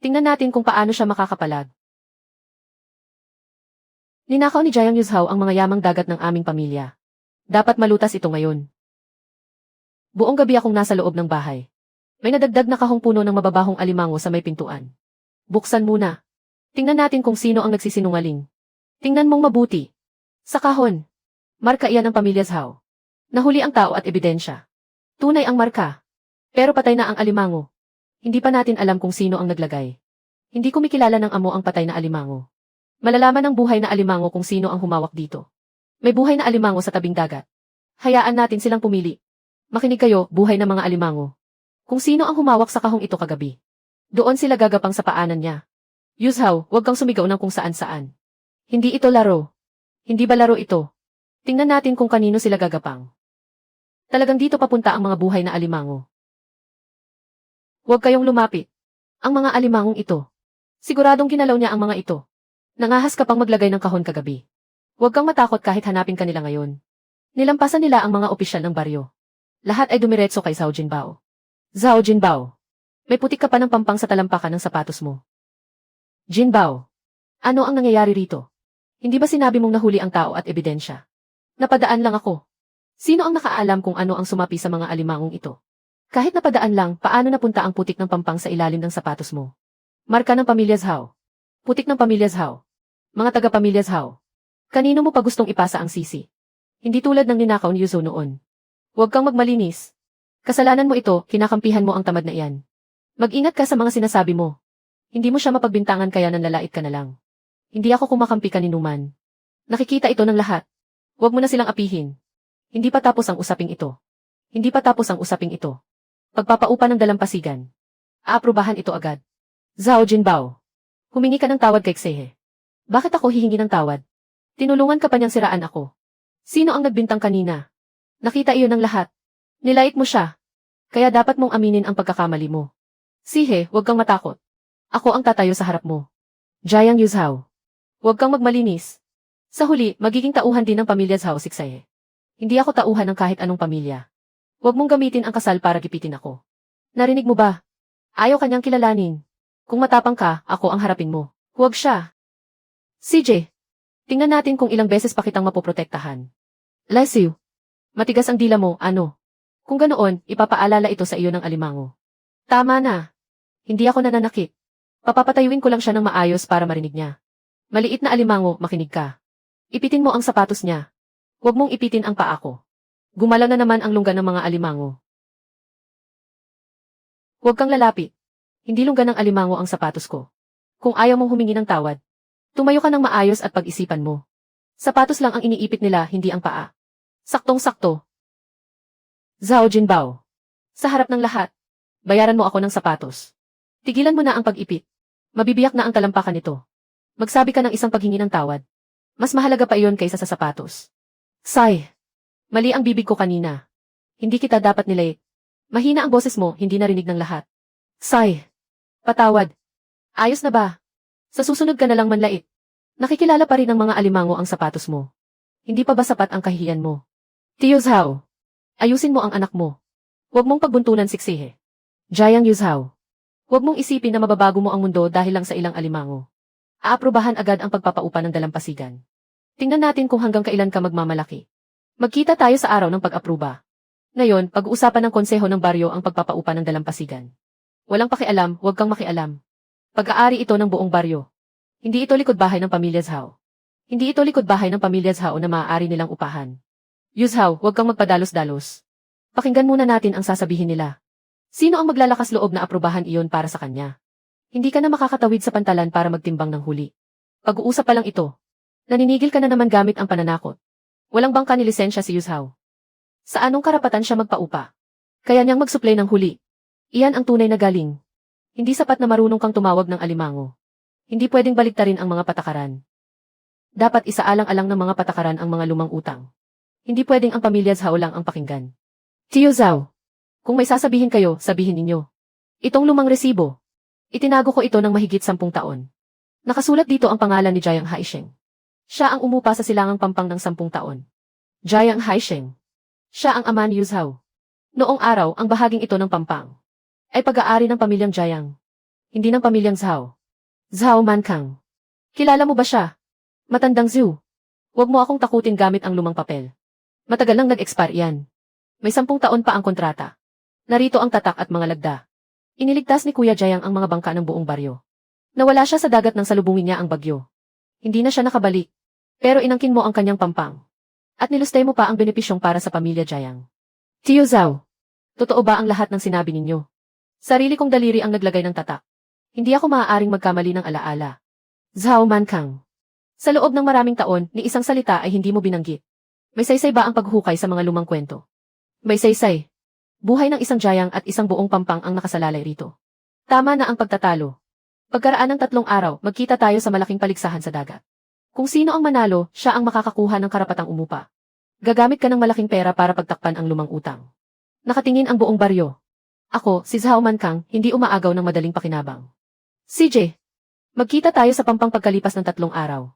Tingnan natin kung paano siya makakapalag. Ninakaw ni Jiang Yuzhao ang mga yamang dagat ng aming pamilya. Dapat malutas ito ngayon. Buong gabi akong nasa loob ng bahay. May nadagdag na kahong puno ng mababahong alimango sa may pintuan. Buksan muna. Tingnan natin kung sino ang nagsisinungaling. Tingnan mong mabuti. Sa kahon. Marka iyan ng pamilya Zhao. Nahuli ang tao at ebidensya. Tunay ang marka. Pero patay na ang alimango. Hindi pa natin alam kung sino ang naglagay. Hindi kumikilala ng amo ang patay na alimango. Malalaman ng buhay na alimango kung sino ang humawak dito. May buhay na alimango sa tabing dagat. Hayaan natin silang pumili. Makinig kayo, buhay na mga alimango. Kung sino ang humawak sa kahong ito kagabi. Doon sila gagapang sa paanan niya. Yuzhao, huwag kang sumigaw ng kung saan-saan. Hindi ito laro. Hindi ba laro ito? Tingnan natin kung kanino sila gagapang. Talagang dito papunta ang mga buhay na alimango. Huwag kayong lumapit. Ang mga alimangong ito. Siguradong ginalaw niya ang mga ito. Nangahas ka pang maglagay ng kahon kagabi. Huwag kang matakot kahit hanapin kanila ngayon. Nilampasan nila ang mga opisyal ng baryo. Lahat ay dumiretso kay Zhao Jinbao. Zhao Jinbao. May putik ka pa ng pampang sa talampakan ng sapatos mo. Jinbao. Ano ang nangyayari rito? Hindi ba sinabi mong nahuli ang tao at ebidensya? Napadaan lang ako. Sino ang nakaalam kung ano ang sumapi sa mga alimangong ito? Kahit napadaan lang, paano napunta ang putik ng pampang sa ilalim ng sapatos mo? Marka ng pamilya Zhao. Putik ng pamilya Zhao. Mga taga-pamilya Zhao. Kanino mo pa gustong ipasa ang sisi? Hindi tulad ng ninakaw ni Yuzhao noon. Huwag kang magmalinis. Kasalanan mo ito, kinakampihan mo ang tamad na iyan. Mag-ingat ka sa mga sinasabi mo. Hindi mo siya mapagbintangan kaya nanlalait ka na lang. Hindi ako kumakampi kaninuman. Nakikita ito ng lahat. Huwag mo na silang apihin. Hindi pa tapos ang usaping ito. Hindi pa tapos ang usaping ito. Pagpapaupa ng dalampasigan. Aaprubahan ito agad. Zhao Jinbao. Humingi ka ng tawad kay Xehe. Bakit ako hihingi ng tawad? Tinulungan ka pa niyang siraan ako. Sino ang nagbintang kanina? Nakita iyon ng lahat. Nilait mo siya. Kaya dapat mong aminin ang pagkakamali mo. Xehe, huwag kang matakot. Ako ang tatayo sa harap mo. Jiang Yuzhao. Huwag kang magmalinis. Sa huli, magiging tauhan din ng pamilya Zhao si Xehe. Hindi ako tauhan ng kahit anong pamilya. Huwag mong gamitin ang kasal para gipitin ako. Narinig mo ba? Ayaw kanyang kilalanin. Kung matapang ka, ako ang harapin mo. Huwag siya. CJ, tingnan natin kung ilang beses pa kitang mapoprotektahan. Lesiu. Matigas ang dila mo, ano? Kung ganoon, ipapaalala ito sa iyo ng alimango. Tama na. Hindi ako nananakit. Papapatayuin ko lang siya ng maayos para marinig niya. Maliit na alimango, makinig ka. Ipitin mo ang sapatos niya. Huwag mong ipitin ang paa ko. Gumalaw na naman ang lungga ng mga alimango. Huwag kang lalapit. Hindi lungga ng alimango ang sapatos ko. Kung ayaw mong humingi ng tawad, tumayo ka ng maayos at pag-isipan mo. Sapatos lang ang iniipit nila, hindi ang paa. Saktong-sakto. Zhao Jinbao. Sa harap ng lahat, bayaran mo ako ng sapatos. Tigilan mo na ang pag-ipit. Mabibiyak na ang talampakan nito. Magsabi ka ng isang paghingi ng tawad. Mas mahalaga pa iyon kaysa sa sapatos. Sai. Mali ang bibig ko kanina. Hindi kita dapat nilait. Mahina ang boses mo, hindi narinig ng lahat. Sai. Patawad. Ayos na ba? Sa susunod ka na lang manlait. Nakikilala pa rin ng mga alimango ang sapatos mo. Hindi pa ba sapat ang kahihiyan mo? Tio Zhao. Ayusin mo ang anak mo. Huwag mong pagbuntunan si Xehe. Jiang Yuzhao. Huwag mong isipin na mababago mo ang mundo dahil lang sa ilang alimango. Aaprubahan agad ang pagpapaupa ng dalampasigan. Tingnan natin kung hanggang kailan ka magmamalaki. Magkita tayo sa araw ng pag-apruba. Ngayon, pag-uusapan ng konseho ng baryo ang pagpapaupa ng dalampasigan. Walang pakialam, huwag kang makialam. Pag-aari ito ng buong baryo. Hindi ito likod bahay ng pamilya Zhao. Hindi ito likod bahay ng pamilya Zhao na maaari nilang upahan. Yuzhao, huwag kang magpadalos-dalos. Pakinggan muna natin ang sasabihin nila. Sino ang maglalakas loob na aprubahan iyon para sa kanya? Hindi ka na makakatawid sa pantalan para magtimbang ng huli. Pag-uusap pa lang ito. Naninigil ka na naman gamit ang pananakot. Walang bangka ni lisensya si Yuzhao. Sa anong karapatan siya magpaupa? Kaya niyang magsuplay ng huli. Iyan ang tunay na galing. Hindi sapat na marunong kang tumawag ng alimango. Hindi pwedeng baliktarin ang mga patakaran. Dapat isaalang-alang ng mga patakaran ang mga lumang utang. Hindi pwedeng ang pamilya Zhao lang ang pakinggan. Tio Zhao, kung may sasabihin kayo, sabihin ninyo. Itong lumang resibo. Itinago ko ito ng mahigit 10 taon. Nakasulat dito ang pangalan ni Jiang Haisheng. Siya ang umupa sa silangang pampang ng 10 taon. Jiang Haisheng. Siya ang ama ni Yu Zhao. Noong araw, ang bahaging ito ng pampang ay pag-aari ng pamilyang Jiang. Hindi ng pamilyang Zhao. Zhao Mankang. Kilala mo ba siya? Matandang Zhu. Huwag mo akong takutin gamit ang lumang papel. Matagal nang nag-expire yan. May 10 taon pa ang kontrata. Narito ang tatak at mga lagda. Iniligtas ni Kuya Jiang ang mga bangka ng buong baryo. Nawala siya sa dagat nang salubungin niya ang bagyo. Hindi na siya nakabalik. Pero inangkin mo ang kanyang pampang. At nilustay mo pa ang benepisyong para sa pamilya Jiang. Tio Zhao, totoo ba ang lahat ng sinabi ninyo? Sarili kong daliri ang naglagay ng tatak. Hindi ako maaaring magkamali ng alaala. Zhao Mankang. Sa loob ng maraming taon, ni isang salita ay hindi mo binanggit. May saysay ba ang paghukay sa mga lumang kwento? May saysay. Buhay ng isang Jiang at isang buong pampang ang nakasalalay rito. Tama na ang pagtatalo. Pagkaraan ng 3 araw, magkita tayo sa malaking paligsahan sa dagat. Kung sino ang manalo, siya ang makakakuha ng karapatang umupa. Gagamit ka ng malaking pera para pagtakpan ang lumang utang. Nakatingin ang buong baryo. Ako, si Zhao Mankang, hindi umaagaw ng madaling pakinabang. CJ, magkita tayo sa pampang pagkalipas ng 3 araw.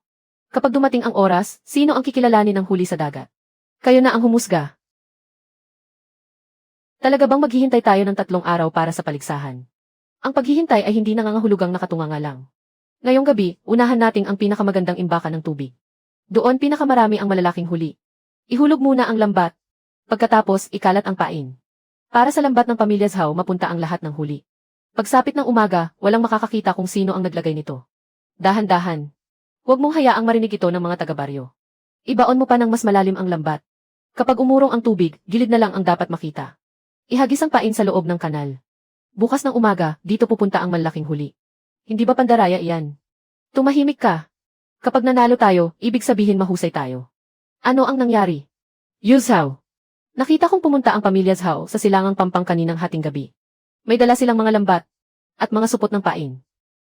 Kapag dumating ang oras, sino ang kikilalanin ng huli sa dagat? Kayo na ang humusga. Talaga bang maghihintay tayo ng 3 araw para sa paligsahan? Ang paghihintay ay hindi nangangahulugang nakatunganga lang. Ngayong gabi, unahan nating ang pinakamagandang imbakan ng tubig. Doon pinakamarami ang malalaking huli. Ihulog muna ang lambat. Pagkatapos, ikalat ang pain. Para sa lambat ng pamilya Zhao mapunta ang lahat ng huli. Pagsapit ng umaga, walang makakakita kung sino ang naglagay nito. Dahan-dahan. Huwag mong hayaang marinig ito ng mga taga-baryo. Ibaon mo pa ng mas malalim ang lambat. Kapag umurong ang tubig, gilid na lang ang dapat makita. Ihagis ang pain sa loob ng kanal. Bukas ng umaga, dito pupunta ang malaking huli. Hindi ba pandaraya iyan? Tumahimik ka. Kapag nanalo tayo, ibig sabihin mahusay tayo. Ano ang nangyari? Yu Zhao. Nakita kong pumunta ang pamilya Zhao sa silangang pampang kaninang hating gabi. May dala silang mga lambat at mga supot ng pain.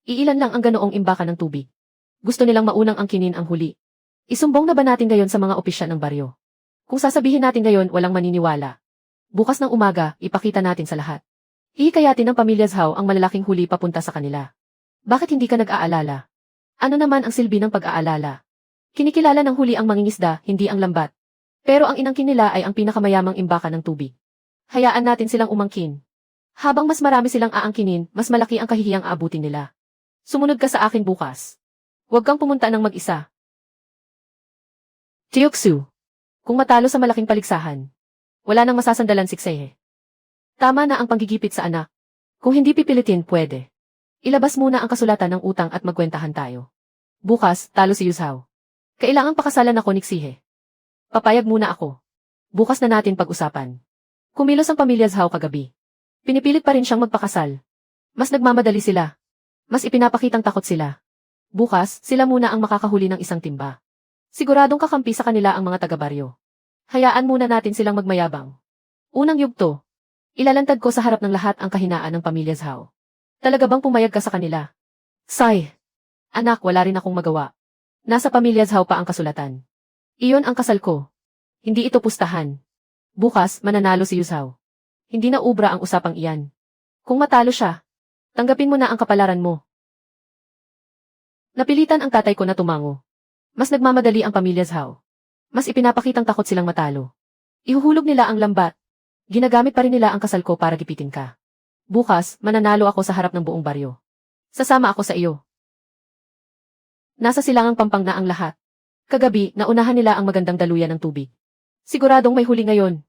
Iilan lang ang ganoong imbakan ng tubig. Gusto nilang maunang angkinin ang huli. Isumbong na ba natin ngayon sa mga opisyal ng baryo? Kung sasabihin natin ngayon, walang maniniwala. Bukas ng umaga, ipakita natin sa lahat. Hihikayatin ng pamilya Zhao ang malalaking huli papunta sa kanila. Bakit hindi ka nag-aalala? Ano naman ang silbi ng pag-aalala? Kinikilala ng huli ang mangingisda, hindi ang lambat. Pero ang inangkin nila ay ang pinakamayamang imbakan ng tubig. Hayaan natin silang umangkin. Habang mas marami silang aangkinin, mas malaki ang kahihiyang aabutin nila. Sumunod ka sa akin bukas. Huwag kang pumunta ng mag-isa. Tiyuksu. Kung matalo sa malaking paligsahan, wala nang masasandalan siksehe. Tama na ang panggigipit sa anak. Kung hindi pipilitin, pwede. Ilabas muna ang kasulatan ng utang at magkwentahan tayo. Bukas, talo si Yu Zhao. Kailangang pakasalan ako ni Xihe. Papayag muna ako. Bukas na natin pag-usapan. Kumilos ang pamilya Zhao kagabi. Pinipilit pa rin siyang magpakasal. Mas nagmamadali sila. Mas ipinapakitang takot sila. Bukas, sila muna ang makakahuli ng isang timba. Siguradong kakampi sa kanila ang mga taga-baryo. Hayaan muna natin silang magmayabang. Unang yugto. Ilalantad ko sa harap ng lahat ang kahinaan ng pamilya Zhao. Talaga bang pumayag ka sa kanila? Say. Anak, wala rin akong magawa. Nasa pamilya Zhao pa ang kasulatan. Iyon ang kasal ko. Hindi ito pustahan. Bukas, mananalo si Yu Zhao. Hindi na ubra ang usapang iyan. Kung matalo siya, tanggapin mo na ang kapalaran mo. Napilitan ang tatay ko na tumango. Mas nagmamadali ang pamilya Zhao. Mas ipinapakitang takot silang matalo. Ihuhulog nila ang lambat. Ginagamit pa rin nila ang kasal ko para gipitin ka. Bukas, mananalo ako sa harap ng buong baryo. Sasama ako sa iyo. Nasa silangang pampang na ang lahat. Kagabi, naunahan nila ang magandang daluyan ng tubig. Siguradong may huli ngayon.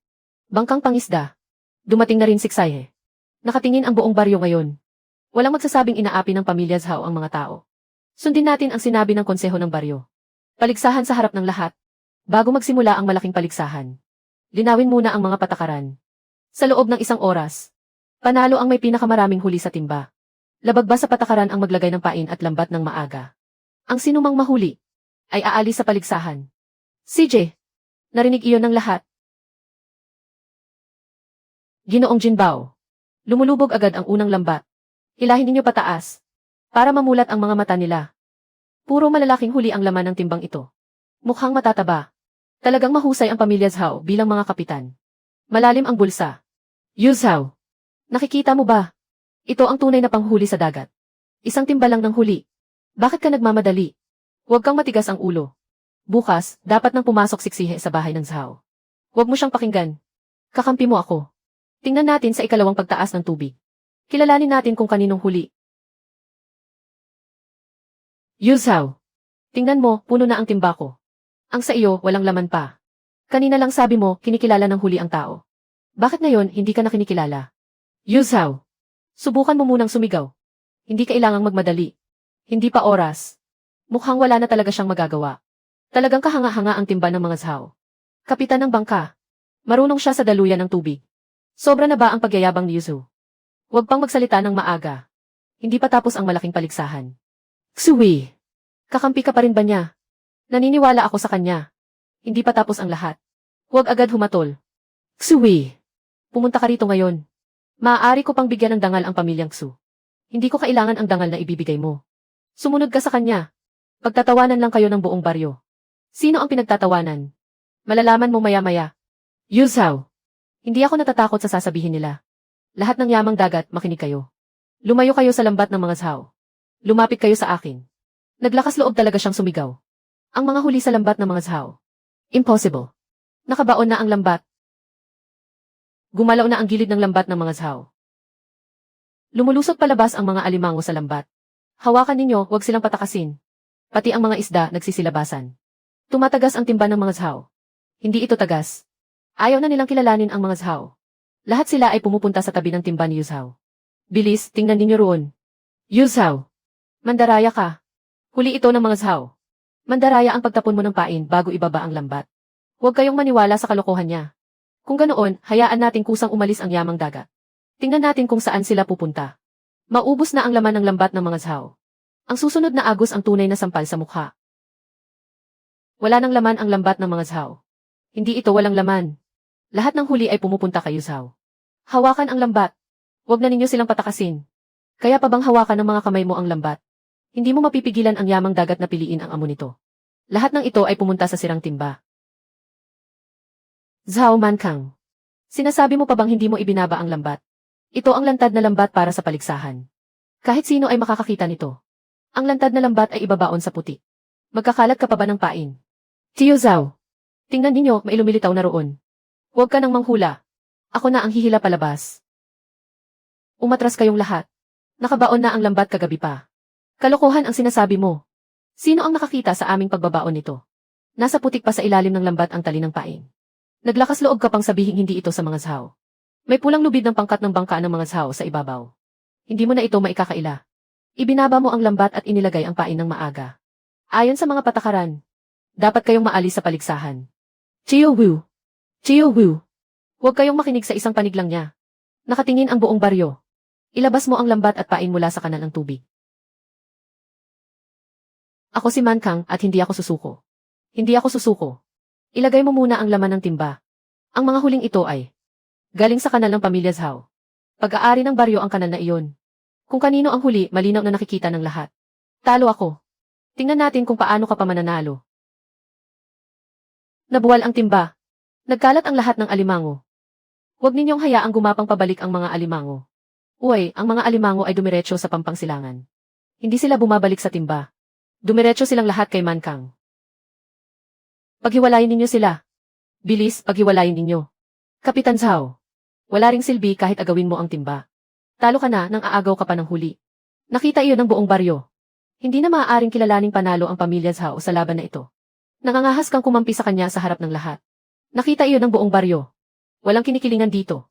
Bangkang pangisda. Dumating na rin si Xihe. Nakatingin ang buong baryo ngayon. Walang magsasabing inaapi ng pamilya Zhao ang mga tao. Sundin natin ang sinabi ng konseho ng baryo. Paligsahan sa harap ng lahat. Bago magsimula ang malaking paligsahan. Linawin muna ang mga patakaran. Sa loob ng 1 oras, panalo ang may pinakamaraming huli sa timba. Labag ba sa patakaran ang maglagay ng pain at lambat ng maaga? Ang sinumang mahuli ay aalis sa paligsahan. CJ, narinig iyon ng lahat. Ginoong Jinbao, Lumulubog agad ang unang lambat. Hilahin ninyo pataas. Para mamulat ang mga mata nila. Puro malalaking huli ang laman ng timbang ito. Mukhang matataba. Talagang mahusay ang pamilya Zhao bilang mga kapitan. Malalim ang bulsa. Yu Zhao. Nakikita mo ba? Ito ang tunay na panghuli sa dagat. Isang timba lang ng huli. Bakit ka nagmamadali? Huwag kang matigas ang ulo. Bukas, dapat nang pumasok siksihe sa bahay ng Zhao. Huwag mo siyang pakinggan. Kakampi mo ako. Tingnan natin sa ikalawang pagtaas ng tubig. Kilalanin natin kung kaninong huli. Yu Zhao. Tingnan mo, puno na ang timba ko. Ang sa iyo, walang laman pa. Kanina lang sabi mo, kinikilala ng huli ang tao. Bakit ngayon, hindi ka na kinikilala? Yu Zhao. Subukan mo munang sumigaw. Hindi kailangang magmadali. Hindi pa oras. Mukhang wala na talaga siyang magagawa. Talagang kahanga-hanga ang timba ng mga Zhao. Kapitan ng bangka. Marunong siya sa daluyan ng tubig. Sobra na ba ang pagyayabang ni Yuzu? Huwag pang magsalita ng maaga. Hindi pa tapos ang malaking paligsahan. Xui! Kakampi ka pa rin ba niya? Naniniwala ako sa kanya. Hindi pa tapos ang lahat. Huwag agad humatol. Xui! Pumunta ka rito ngayon. Maaari ko pang bigyan ng dangal ang pamilyang Xu. Hindi ko kailangan ang dangal na ibibigay mo. Sumunod ka sa kanya. Pagtatawanan lang kayo ng buong baryo. Sino ang pinagtatawanan? Malalaman mo maya-maya. Yu Zhao. Hindi ako natatakot sa sasabihin nila. Lahat ng yamang dagat, makinig kayo. Lumayo kayo sa lambat ng mga Zhao. Lumapit kayo sa akin. Naglakas loob talaga siyang sumigaw. Ang mga huli sa lambat ng mga Zhao. Impossible. Nakabaon na ang lambat. Gumalaw na ang gilid ng lambat ng mga Zhao. Lumulusot palabas ang mga alimango sa lambat. Hawakan ninyo, huwag silang patakasin. Pati ang mga isda nagsisilabasan. Tumatagas ang timba ng mga Zhao. Hindi ito tagas. Ayaw na nilang kilalanin ang mga Zhao. Lahat sila ay pumupunta sa tabi ng timba ni Yu Zhao. Bilis, tingnan ninyo roon. Yu Zhao. Mandaraya ka. Huli ito ng mga Zhao. Mandaraya ang pagtapon mo ng pain bago ibaba ang lambat. Huwag kayong maniwala sa kalokohan niya. Kung ganoon, hayaan nating kusang umalis ang yamang dagat. Tingnan natin kung saan sila pupunta. Maubos na ang laman ng lambat ng mga Zhao. Ang susunod na agos ang tunay na sampal sa mukha. Wala nang laman ang lambat ng mga Zhao. Hindi ito walang laman. Lahat ng huli ay pumupunta kay Yu Zhao. Hawakan ang lambat. Huwag na ninyo silang patakasin. Kaya pa bang hawakan ng mga kamay mo ang lambat? Hindi mo mapipigilan ang yamang dagat na piliin ang amo nito. Lahat ng ito ay pumunta sa sirang timba. Zhao Mankang. Sinasabi mo pa bang hindi mo ibinaba ang lambat? Ito ang lantad na lambat para sa paligsahan. Kahit sino ay makakakita nito. Ang lantad na lambat ay ibabaon sa puti. Magkakalat ka pa ba ng pain? Tiyo Zhao. Tingnan ninyo, may lumilitaw na roon. Huwag ka nang manghula. Ako na ang hihila palabas. Umatras kayong lahat. Nakabaon na ang lambat kagabi pa. Kalokohan ang sinasabi mo. Sino ang nakakita sa aming pagbabaon nito? Nasa putik pa sa ilalim ng lambat ang tali ng pain. Naglakas loob ka pang sabihin hindi ito sa mga Zhao. May pulang lubid ng pangkat ng bangka ng mga Zhao sa ibabaw. Hindi mo na ito maikakaila. Ibinaba mo ang lambat at inilagay ang pain ng maaga. Ayon sa mga patakaran, dapat kayong maalis sa paligsahan. Chiyo Wu! Chiyo Wu! Huwag kayong makinig sa isang panig lang niya. Nakatingin ang buong baryo. Ilabas mo ang lambat at pain mula sa kanal ng tubig. Ako si Mankang at hindi ako susuko. Hindi ako susuko. Ilagay mo muna ang laman ng timba. Ang mga huling ito ay galing sa kanal ng pamilya Zhao. Pag-aari ng baryo ang kanal na iyon. Kung kanino ang huli, malinaw na nakikita ng lahat. Talo ako. Tingnan natin kung paano ka pa mananalo. Nabuwal ang timba. Nagkalat ang lahat ng alimango. Huwag ninyong hayaang gumapang pabalik ang mga alimango. Uy, ang mga alimango ay dumiretso sa pampangsilangan. Hindi sila bumabalik sa timba. Dumiretso silang lahat kay Mankang. Paghiwalayin ninyo sila. Bilis, paghiwalayin ninyo. Kapitan Zhao. Wala ring silbi kahit agawin mo ang timba. Talo ka na nang aagaw ka pa ng huli. Nakita iyon ng buong baryo. Hindi na maaaring kilalaning panalo ang pamilya Zhao sa laban na ito. Nangangahas kang kumampi sa kanya sa harap ng lahat. Nakita iyon ng buong baryo. Walang kinikilingan dito.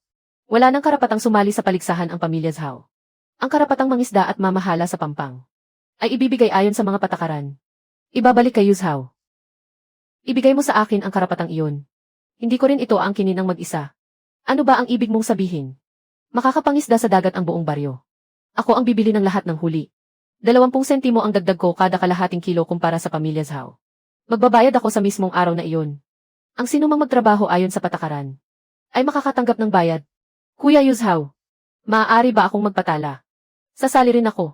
Wala nang karapatang sumali sa paligsahan ang pamilya Zhao. Ang karapatang mangisda at mamahala sa pampang ay ibibigay ayon sa mga patakaran. Ibabalik kay Yu Zhao. Ibigay mo sa akin ang karapatang iyon. Hindi ko rin ito ang kininang mag-isa. Ano ba ang ibig mong sabihin? Makakapangisda sa dagat ang buong baryo. Ako ang bibili ng lahat ng huli. 20 sentimo ang dagdag ko kada kalahating kilo kumpara sa pamilya Zhao. Magbabayad ako sa mismong araw na iyon. Ang sinumang magtrabaho ayon sa patakaran ay makakatanggap ng bayad. Kuya Yu Zhao, Maaari ba akong magpatala? Sasali rin ako.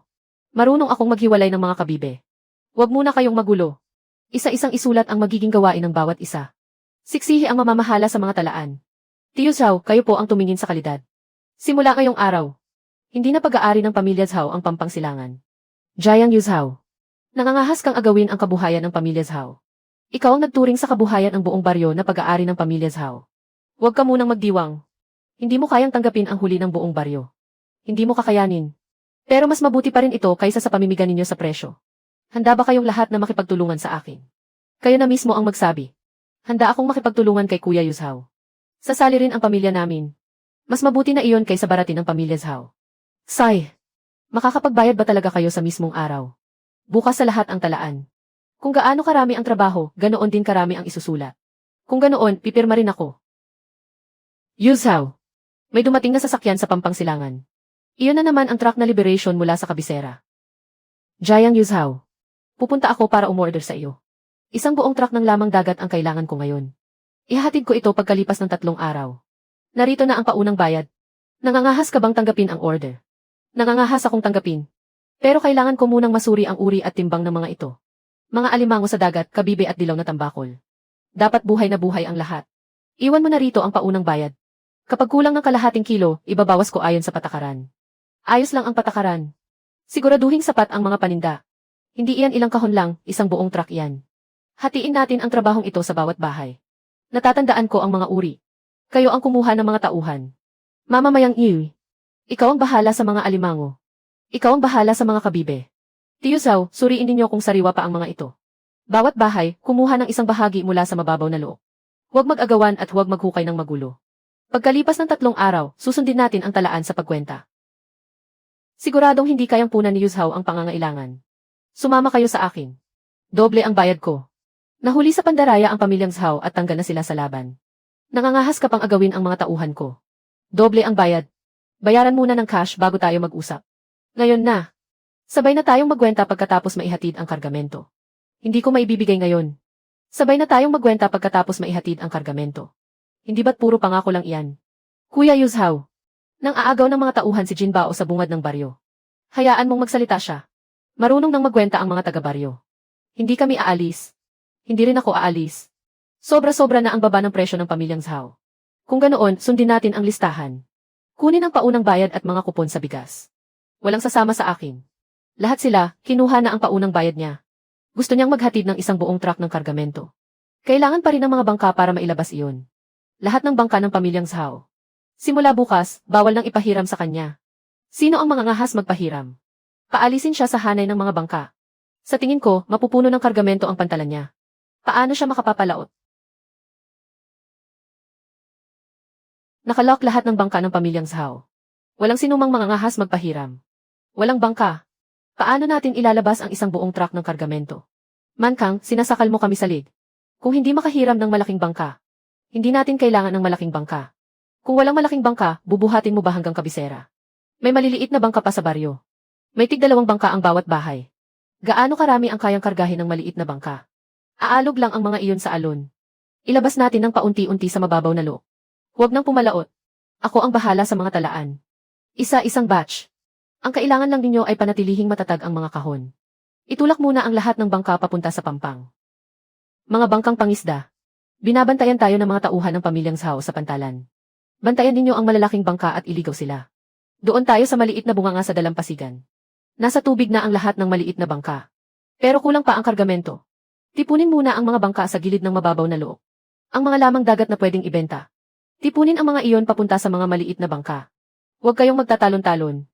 Marunong akong maghiwalay ng mga kabibe. Huwag muna kayong magulo. Isa-isang isulat ang magiging gawain ng bawat isa. Siksihi ang mamamahala sa mga talaan. Tiyo Zhao, kayo po ang tumingin sa kalidad. Simula ngayong araw, hindi na pag-aari ng pamilya Zhao ang Pampangsilangan. Jiang Yu Zhao. Nangangahas kang agawin ang kabuhayan ng pamilya Zhao. Ikaw ang nagturing sa kabuhayan ng buong baryo na pag-aari ng pamilya Zhao. Huwag ka munang magdiwang. Hindi mo kayang tanggapin ang huli ng buong baryo. Hindi mo kakayanin. Pero mas mabuti pa rin ito kaysa sa pamimigan ninyo sa presyo. Handa ba kayong lahat na makipagtulungan sa akin? Kayo na mismo ang magsabi. Handa akong makipagtulungan kay Kuya Yu Zhao. Sasali rin ang pamilya namin. Mas mabuti na iyon kaysa baratin ng pamilya Zhao. Sai, makakapagbayad ba talaga kayo sa mismong araw? Bukas sa lahat ang talaan. Kung gaano karami ang trabaho, ganoon din karami ang isusulat. Kung ganoon, pipirma rin ako. Yu Zhao, may dumating na sasakyan sa Pampangsilangan. Iyon na naman ang truck na liberation mula sa kabisera. Jiang Yu Zhao, pupunta ako para umorder sa iyo. Isang buong truck ng lamang dagat ang kailangan ko ngayon. Ihahatid ko ito pagkalipas ng 3 araw. Narito na ang paunang bayad. Nangangahas ka bang tanggapin ang order? Nangangahas akong tanggapin. Pero kailangan ko munang masuri ang uri at timbang ng mga ito. Mga alimango sa dagat, kabibe at dilaw na tambakol. Dapat buhay na buhay ang lahat. Iwan mo na rito ang paunang bayad. Kapag kulang ng kalahating kilo, ibabawas ko ayon sa patakaran. Ayos lang ang patakaran. Siguraduhing sapat ang mga paninda. Hindi iyan ilang kahon lang, isang buong truck iyan. Hatiin natin ang trabahong ito sa bawat bahay. Natatandaan ko ang mga uri. Kayo ang kumuha ng mga tauhan. Mamamayang Yu, ikaw ang bahala sa mga alimango. Ikaw ang bahala sa mga kabibe. Tiyo Zhao, suriin ninyo kung sariwa pa ang mga ito. Bawat bahay, kumuha ng isang bahagi mula sa mababaw na loob. Huwag mag-agawan at huwag maghukay ng magulo. Pagkalipas ng 3 araw, susundin natin ang talaan sa pagkwenta. Siguradong hindi kayang punan ni Yu Zhao ang pangangailangan. Sumama kayo sa akin. Doble ang bayad ko. Nahuli sa pandaraya ang pamilyang Zhao at tanggal na sila sa laban. Nangangahas ka pang agawin ang mga tauhan ko. Doble ang bayad. Bayaran muna ng cash bago tayo mag-usap. Ngayon na. Sabay na tayong magkwenta pagkatapos maihatid ang kargamento. Hindi ko maibibigay ngayon. Sabay na tayong magkwenta pagkatapos maihatid ang kargamento. Hindi ba't puro pangako lang iyan? Kuya Yu Zhao. Nang aagaw ng mga tauhan si Jin Bao sa bungad ng baryo. Hayaan mong magsalita siya. Marunong nang magkwenta ang mga taga-baryo. Hindi kami aalis. Hindi rin ako aalis. Sobra-sobra na ang baba ng presyo ng pamilyang Zhao. Kung ganoon, sundin natin ang listahan. Kunin ang paunang bayad at mga kupon sa bigas. Walang sasama sa akin. Lahat sila, kinuha na ang paunang bayad niya. Gusto niyang maghatid ng isang buong truck ng kargamento. Kailangan pa rin ng mga bangka para mailabas iyon. Lahat ng bangka ng pamilyang Zhao. Simula bukas, bawal nang ipahiram sa kanya. Sino ang mangangahas magpahiram? Paalisin siya sa hanay ng mga bangka. Sa tingin ko, mapupuno ng kargamento ang pantalan niya. Paano siya makapapalaot? Nakalock lahat ng bangka ng pamilyang Zhao. Walang sinumang mangangahas magpahiram. Walang bangka. Paano natin ilalabas ang isang buong truck ng kargamento? Mankang, sinasakal mo kami sa lig. Kung hindi makahiram ng malaking bangka, hindi natin kailangan ng malaking bangka. Kung walang malaking bangka, bubuhatin mo ba hanggang kabisera? May maliliit na bangka pa sa baryo. May tig-2 bangka ang bawat bahay. Gaano karami ang kayang kargahin ng maliit na bangka? Aalog lang ang mga iyon sa alon. Ilabas natin ng paunti-unti sa mababaw na loob. Huwag nang pumalaot. Ako ang bahala sa mga talaan. Isa-isang batch. Ang kailangan lang ninyo ay panatilihing matatag ang mga kahon. Itulak muna ang lahat ng bangka papunta sa Pampang. Mga bangkang pangisda. Binabantayan tayo ng mga tauhan ng pamilyang Zhao sa pantalan. Bantayan ninyo ang malalaking bangka at iligaw sila. Doon tayo sa maliit na bunganga sa dalampasigan. Nasa tubig na ang lahat ng maliit na bangka. Pero kulang pa ang kargamento. Tipunin muna ang mga bangka sa gilid ng mababaw na loob. Ang mga lamang dagat na pwedeng ibenta. Tipunin ang mga iyon papunta sa mga maliit na bangka. Huwag kayong magtatalon-talon.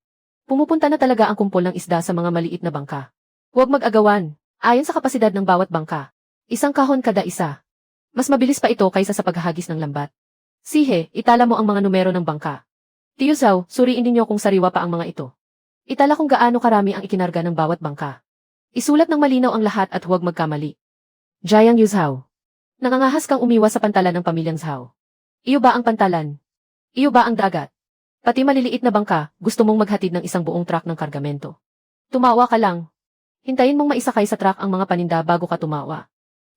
Pumupunta na talaga ang kumpol ng isda sa mga maliit na bangka. Huwag mag-agawan. Ayon sa kapasidad ng bawat bangka. Isang kahon kada isa. Mas mabilis pa ito kaysa sa paghahagis ng lambat. Sihe, itala mo ang mga numero ng bangka. Tiyo Zhao, suriin ninyo kung sariwa pa ang mga ito. Itala kung gaano karami ang ikinarga ng bawat bangka. Isulat ng malinaw ang lahat at huwag magkamali. Jiang Yu Zhao. Nangangahas kang umiwas sa pantalan ng pamilyang Zhao. Iyo ba ang pantalan? Iyo ba ang dagat? Pati maliliit na bangka, gusto mong maghatid ng isang buong truck ng kargamento. Tumawa ka lang. Hintayin mong maisakay sa truck ang mga paninda bago ka tumawa.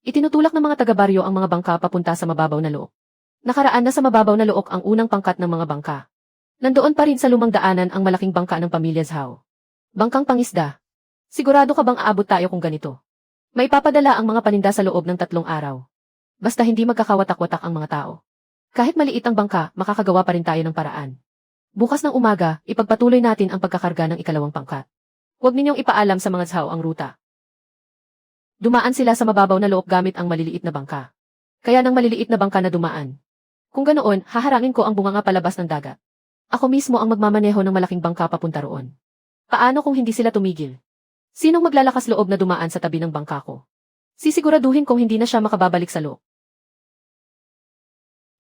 Itinutulak ng mga taga-baryo ang mga bangka papunta sa mababaw na loob. Nakaraan na sa mababaw na look ang unang pangkat ng mga bangka. Nandoon pa rin sa lumang daanan ang malaking bangka ng pamilya Zhao. Bangkang pangisda. Sigurado ka bang aabot tayo kung ganito? May papadala ang mga paninda sa loob ng 3 araw. Basta hindi magkakawatak-watak ang mga tao. Kahit maliit ang bangka, makakagawa pa rin tayo ng paraan. Bukas ng umaga, ipagpatuloy natin ang pagkakarga ng ikalawang pangkat. Huwag ninyong ipaalam sa mga Zhao ang ruta. Dumaan sila sa mababaw na loob gamit ang maliliit na bangka. Kaya ng maliliit na bangka na dumaan. Kung ganoon, haharangin ko ang bunganga palabas ng dagat. Ako mismo ang magmamaneho ng malaking bangka papunta roon. Paano kung hindi sila tumigil? Sinong maglalakas loob na dumaan sa tabi ng bangka ko? Sisiguraduhin kong hindi na siya makababalik sa loob.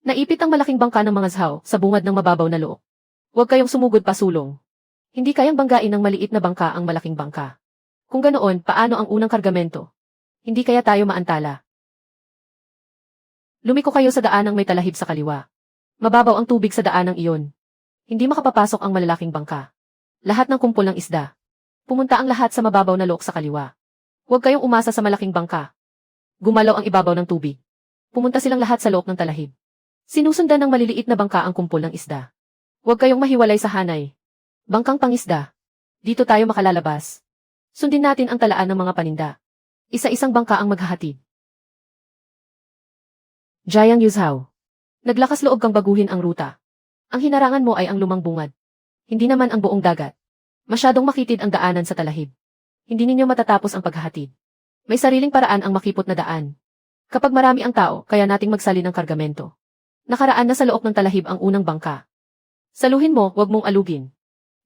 Naipit ang malaking bangka ng mga Zhao sa bungad ng mababaw na loob. Huwag kayong sumugod pa sulong. Hindi kayang banggain ng maliit na bangka ang malaking bangka. Kung ganoon, paano ang unang kargamento? Hindi kaya tayo maantala. Lumiko kayo sa daanang may talahib sa kaliwa. Mababaw ang tubig sa daanang iyon. Hindi makapapasok ang malalaking bangka. Lahat ng kumpol ng isda. Pumunta ang lahat sa mababaw na look sa kaliwa. Huwag kayong umasa sa malaking bangka. Gumalaw ang ibabaw ng tubig. Pumunta silang lahat sa look ng talahib. Sinusundan ng maliliit na bangka ang kumpol ng isda. Huwag kayong mahiwalay sa hanay. Bangkang pangisda. Dito tayo makalalabas. Sundin natin ang talaan ng mga paninda. Isa-isang bangka ang maghahatid. Jiang Yuzhao. Naglakas loob kang baguhin ang ruta. Ang hinarangan mo ay ang lumang bungad. Hindi naman ang buong dagat. Masyadong makitid ang daanan sa talahib. Hindi ninyo matatapos ang paghahatid. May sariling paraan ang makipot na daan. Kapag marami ang tao, kaya nating magsali ng kargamento. Nakaraan na sa loob ng talahib ang unang bangka. Saluhin mo, huwag mong alugin.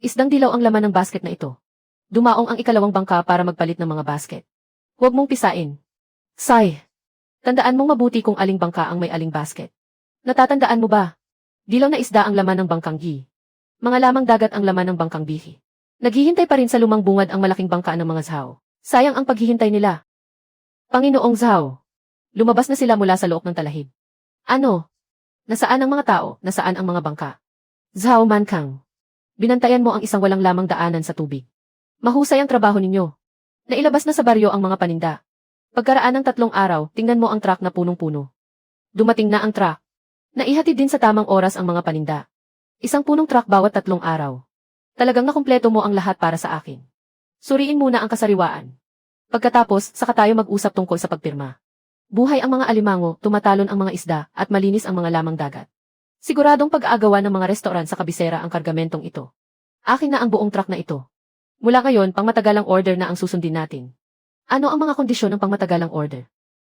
Isdang dilaw ang laman ng basket na ito. Dumaong ang ikalawang bangka para magpalit ng mga basket. Huwag mong pisain. Sai. Tandaan mong mabuti kung aling bangka ang may aling basket. Natatandaan mo ba? Dilaw na isda ang laman ng bangkang gi. Mga lamang dagat ang laman ng bangkang bihi. Naghihintay pa rin sa lumang bungad ang malaking bangka ng mga Zhao. Sayang ang paghihintay nila. Panginoong Zhao. Lumabas na sila mula sa loob ng talahib. Ano? Nasaan ang mga tao? Nasaan ang mga bangka? Zhao Mankang. Binantayan mo ang isang walang lamang daanan sa tubig. Mahusay ang trabaho ninyo. Nailabas na sa baryo ang mga paninda. Pagkaraan ng 3 araw, tingnan mo ang truck na punong-puno. Dumating na ang truck. Naihatid din sa tamang oras ang mga paninda. Isang punong truck bawat 3 araw. Talagang nakumpleto mo ang lahat para sa akin. Suriin muna ang kasariwaan. Pagkatapos, saka tayo mag-usap tungkol sa pagpirma. Buhay ang mga alimango, tumatalon ang mga isda, at malinis ang mga lamang dagat. Siguradong pag-aagawan ng mga restoran sa kabisera ang kargamentong ito. Akin na ang buong truck na ito. Mula ngayon, pangmatagalang order na ang susundin natin. Ano ang mga kondisyon ng pangmatagalang order?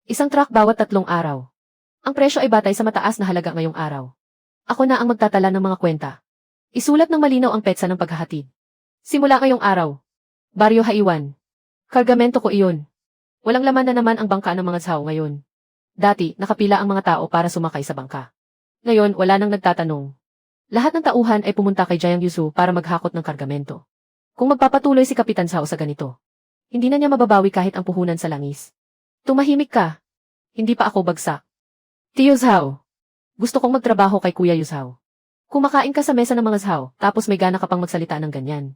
Isang truck bawat 3 araw. Ang presyo ay batay sa mataas na halaga ngayong araw. Ako na ang magtatala ng mga kwenta. Isulat ng malinaw ang petsa ng paghahatid. Simula ngayong araw. Baryo Haiwan. Kargamento ko iyon. Walang laman na naman ang bangka ng mga Zhao ngayon. Dati, nakapila ang mga tao para sumakay sa bangka. Ngayon, wala nang nagtatanong. Lahat ng tauhan ay pumunta kay Jiang Yuzhou para maghakot ng kargamento. Kung magpapatuloy si Kapitan Zhao sa ganito, hindi na niya mababawi kahit ang puhunan sa langis. Tumahimik ka. Hindi pa ako bagsak. Tiyo Zhao. Gusto kong magtrabaho kay Kuya Yuzhao. Kumakain ka sa mesa ng mga Zhao, tapos may gana ka pang magsalita ng ganyan.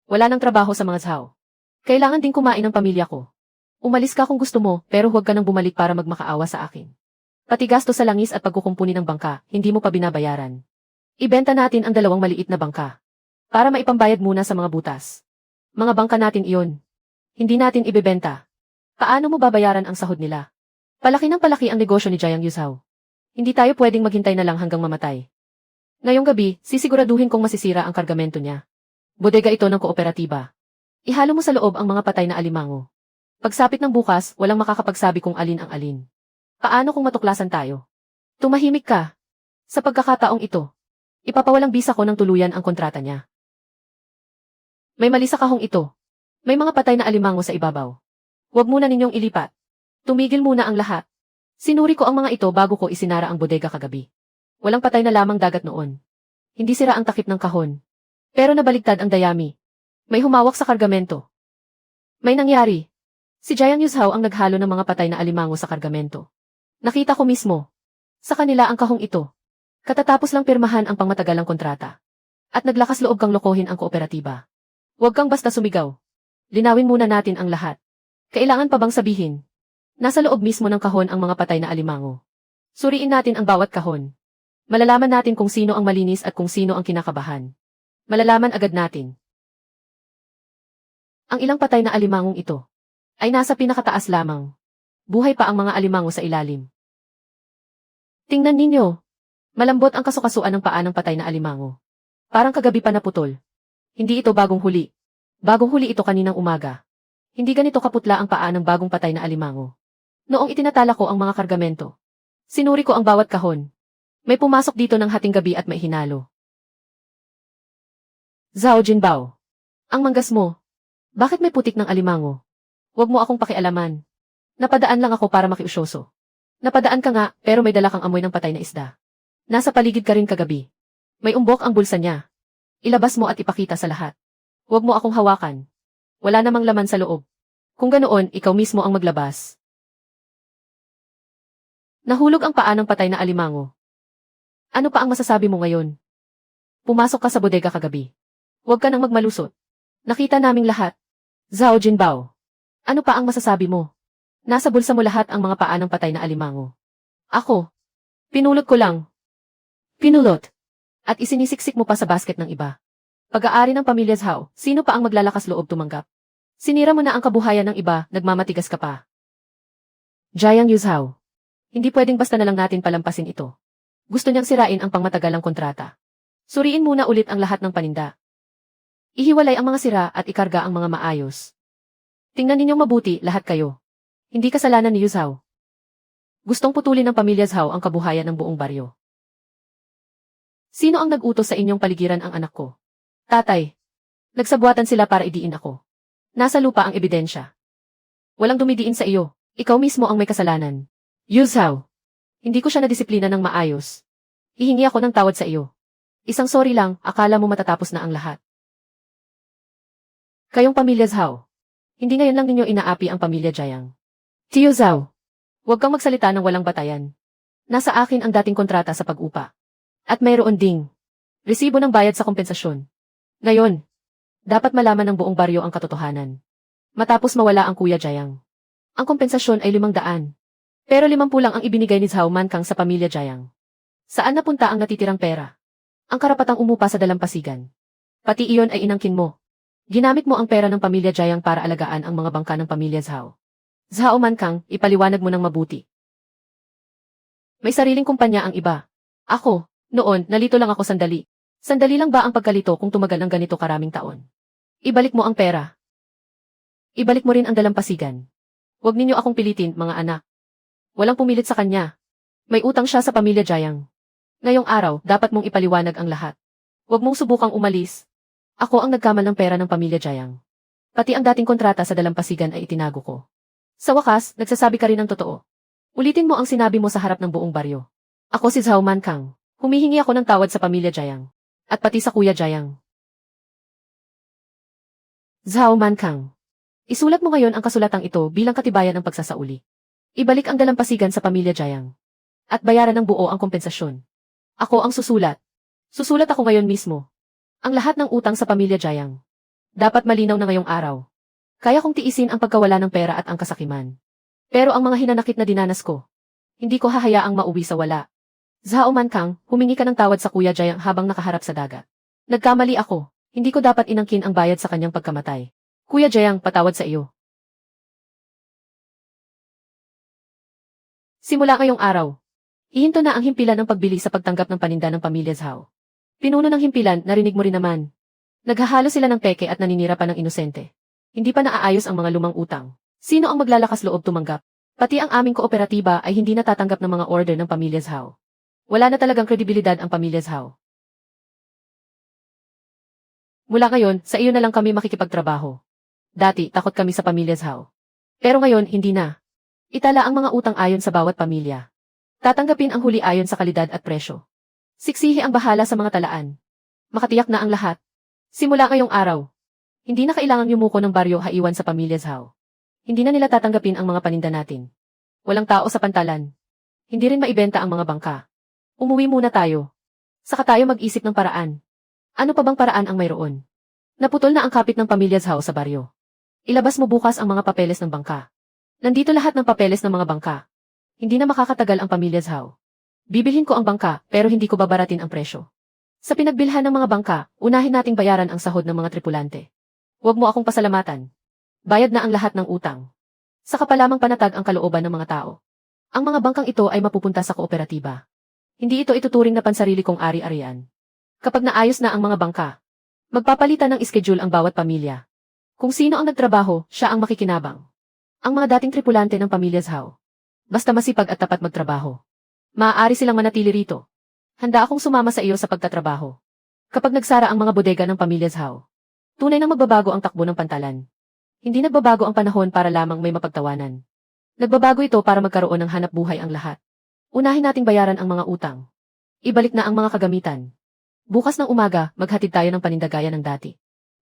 Wala nang trabaho sa mga Zhao. Kailangan din kumain ng pamilya ko. Umalis ka kung gusto mo, pero huwag ka nang bumalik para magmakaawa sa akin. Pati gasto sa langis at pagkukumpuni ng bangka, hindi mo pa binabayaran. Ibenta natin ang 2 maliit na bangka. Para maipambayad muna sa mga butas. Mga bangka natin iyon. Hindi natin ibebenta. Paano mo babayaran ang sahod nila? Palaki ng palaki ang negosyo ni Jiang Yuzhao. Hindi tayo pwedeng maghintay na lang hanggang mamatay. Ngayong gabi, sisiguraduhin kong masisira ang kargamento niya. Bodega ito ng kooperatiba. Ihalo mo sa loob ang mga patay na alimango. Pagsapit ng bukas, walang makakapagsabi kung alin ang alin. Paano kung matuklasan tayo? Tumahimik ka. Sa pagkakataong ito, ipapawalang bisa ko ng tuluyan ang kontrata niya. May mali sa kahong ito. May mga patay na alimango sa ibabaw. Huwag muna ninyong ilipat. Tumigil muna ang lahat. Sinuri ko ang mga ito bago ko isinara ang bodega kagabi. Walang patay na lamang dagat noon. Hindi sira ang takip ng kahon. Pero nabaligtad ang dayami. May humawak sa kargamento. May nangyari. Si Jiang Yuzhao ang naghalo ng mga patay na alimango sa kargamento. Nakita ko mismo. Sa kanila ang kahong ito. Katatapos lang pirmahan ang pangmatagalang kontrata. At naglakas loob kang lokohin ang kooperatiba. Huwag kang basta sumigaw. Linawin muna natin ang lahat. Kailangan pa bang sabihin? Nasa loob mismo ng kahon ang mga patay na alimango. Suriin natin ang bawat kahon. Malalaman natin kung sino ang malinis at kung sino ang kinakabahan. Malalaman agad natin. Ang ilang patay na alimangong ito ay nasa pinakataas lamang. Buhay pa ang mga alimango sa ilalim. Tingnan ninyo. Malambot ang kasukasuan ng paa ng patay na alimango. Parang kagabi pa naputol. Hindi ito bagong huli. Bagong huli ito kaninang umaga. Hindi ganito kaputla ang paa ng bagong patay na alimango. Noong itinatala ko ang mga kargamento, sinuri ko ang bawat kahon. May pumasok dito ng hating gabi at may hinalo. Zhao Jinbao. Ang manggas mo. Bakit may putik ng alimango? Huwag mo akong pakialaman. Napadaan lang ako para makiusyoso. Napadaan ka nga, pero may dala kang amoy ng patay na isda. Nasa paligid ka rin kagabi. May umbok ang bulsa niya. Ilabas mo at ipakita sa lahat. Huwag mo akong hawakan. Wala namang laman sa loob. Kung ganoon, ikaw mismo ang maglabas. Nahulog ang paa ng patay na alimango. Ano pa ang masasabi mo ngayon? Pumasok ka sa bodega kagabi. Huwag ka nang magmalusot. Nakita naming lahat. Zhao Jinbao. Ano pa ang masasabi mo? Nasa bulsa mo lahat ang mga paa ng patay na alimango. Ako. Pinulot ko lang. Pinulot. At isinisiksik mo pa sa basket ng iba. Pag-aari ng pamilya Zhao, sino pa ang maglalakas loob tumanggap? Sinira mo na ang kabuhayan ng iba, nagmamatigas ka pa. Jiang Yu Zhao. Hindi pwedeng basta na lang natin palampasin ito. Gusto niyang sirain ang pangmatagalang kontrata. Suriin muna ulit ang lahat ng paninda. Ihiwalay ang mga sira at ikarga ang mga maayos. Tingnan ninyong mabuti lahat kayo. Hindi kasalanan ni Yu Zhao. Gustong putulin ng pamilya Zhao ang kabuhayan ng buong baryo. Sino ang nag-utos sa inyong paligiran ang anak ko? Tatay. Nagsabuatan sila para idiin ako. Nasa lupa ang ebidensya. Walang dumidiin sa iyo. Ikaw mismo ang may kasalanan. Yu Zhao. Hindi ko siya nadisiplina ng maayos. Hihingi ako ng tawad sa iyo. Isang sorry lang, akala mo matatapos na ang lahat. Kayong pamilya Zhao. Hindi ngayon lang ninyo inaapi ang pamilya Jiang. Tiyo Zhao. Huwag kang magsalita ng walang batayan. Nasa akin ang dating kontrata sa pag-upa. At mayroon ding resibo ng bayad sa kompensasyon. Ngayon, dapat malaman ng buong baryo ang katotohanan. Matapos mawala ang Kuya Jiang. Ang kompensasyon ay 500. Pero 50 lang ang ibinigay ni Zhao Mankang sa pamilya Jiang. Saan napunta ang natitirang pera? Ang karapatang umupa sa dalampasigan. Pati iyon ay inangkin mo. Ginamit mo ang pera ng pamilya Jiang para alagaan ang mga bangka ng pamilya Zhao. Zhao Mankang, ipaliwanag mo ng mabuti. May sariling kumpanya ang iba. Ako, noon, nalito lang ako sandali. Sandali lang ba ang pagkalito kung tumagal ng ganito karaming taon? Ibalik mo ang pera. Ibalik mo rin ang dalampasigan. Huwag ninyo akong pilitin, mga anak. Walang pumilit sa kanya. May utang siya sa pamilya Jiang. Ngayong araw, dapat mong ipaliwanag ang lahat. Huwag mong subukang umalis. Ako ang nagkamal ng pera ng pamilya Jiang. Pati ang dating kontrata sa dalampasigan ay itinago ko. Sa wakas, nagsasabi ka rin ng totoo. Ulitin mo ang sinabi mo sa harap ng buong baryo. Ako si Zhao Mankang. Humihingi ako ng tawad sa pamilya Jiang. At pati sa Kuya Jiang. Zhao Mankang. Isulat mo ngayon ang kasulatang ito bilang katibayan ng pagsasauli. Ibalik ang dalampasigan sa pamilya Jiang. At bayaran ng buo ang kompensasyon. Ako ang susulat. Susulat ako ngayon mismo. Ang lahat ng utang sa pamilya Jiang. Dapat malinaw na ngayong araw. Kaya kong tiisin ang pagkawala ng pera at ang kasakiman. Pero ang mga hinanakit na dinanas ko, hindi ko hahayaang mauwi sa wala. Zhao Mankang, humingi ka ng tawad sa Kuya Jiang habang nakaharap sa dagat. Nagkamali ako. Hindi ko dapat inangkin ang bayad sa kanyang pagkamatay. Kuya Jiang, patawad sa iyo. Simula ngayong araw, ihinto na ang himpilan ng pagbili sa pagtanggap ng paninda ng pamilya Zhao. Pinuno ng himpilan, narinig mo rin naman. Naghahalo sila ng peke at naninira pa ng inosente. Hindi pa naaayos ang mga lumang utang. Sino ang maglalakas loob tumanggap? Pati ang aming kooperatiba ay hindi natatanggap ng mga order ng pamilya Zhao. Wala na talagang kredibilidad ang pamilya Zhao. Mula ngayon, sa iyo na lang kami makikipagtrabaho. Dati, takot kami sa pamilya Zhao. Pero ngayon, hindi na. Itala ang mga utang ayon sa bawat pamilya. Tatanggapin ang huli ayon sa kalidad at presyo. Siksihi ang bahala sa mga talaan. Makatiyak na ang lahat. Simula ngayong araw. Hindi na kailangang yumuko ng baryo haiwan sa pamilya Zhao. Hindi na nila tatanggapin ang mga paninda natin. Walang tao sa pantalan. Hindi rin maibenta ang mga bangka. Umuwi muna tayo. Saka tayo mag-isip ng paraan. Ano pa bang paraan ang mayroon? Naputol na ang kapit ng pamilya Zhao sa baryo. Ilabas mo bukas ang mga papeles ng bangka. Nandito lahat ng papeles ng mga bangka. Hindi na makakatagal ang pamilya Zhao. Bibilhin ko ang bangka, pero hindi ko babaratin ang presyo. Sa pinagbilhan ng mga bangka, unahin nating bayaran ang sahod ng mga tripulante. Huwag mo akong pasalamatan. Bayad na ang lahat ng utang. Saka pa lamang panatag ang kalooban ng mga tao. Ang mga bangkang ito ay mapupunta sa kooperatiba. Hindi ito ituturing na pansarili kong ari-arian. Kapag naayos na ang mga bangka, magpapalitan ng schedule ang bawat pamilya. Kung sino ang nagtrabaho, siya ang makikinabang. Ang mga dating tripulante ng pamilya Zhao. Basta masipag at tapat magtrabaho. Maaari silang manatili rito. Handa akong sumama sa iyo sa pagtatrabaho. Kapag nagsara ang mga bodega ng pamilya Zhao, tunay nang magbabago ang takbo ng pantalan. Hindi nagbabago ang panahon para lamang may mapagtawanan. Nagbabago ito para magkaroon ng hanap buhay ang lahat. Unahin nating bayaran ang mga utang. Ibalik na ang mga kagamitan. Bukas ng umaga, maghatid tayo ng panindagaya ng dati.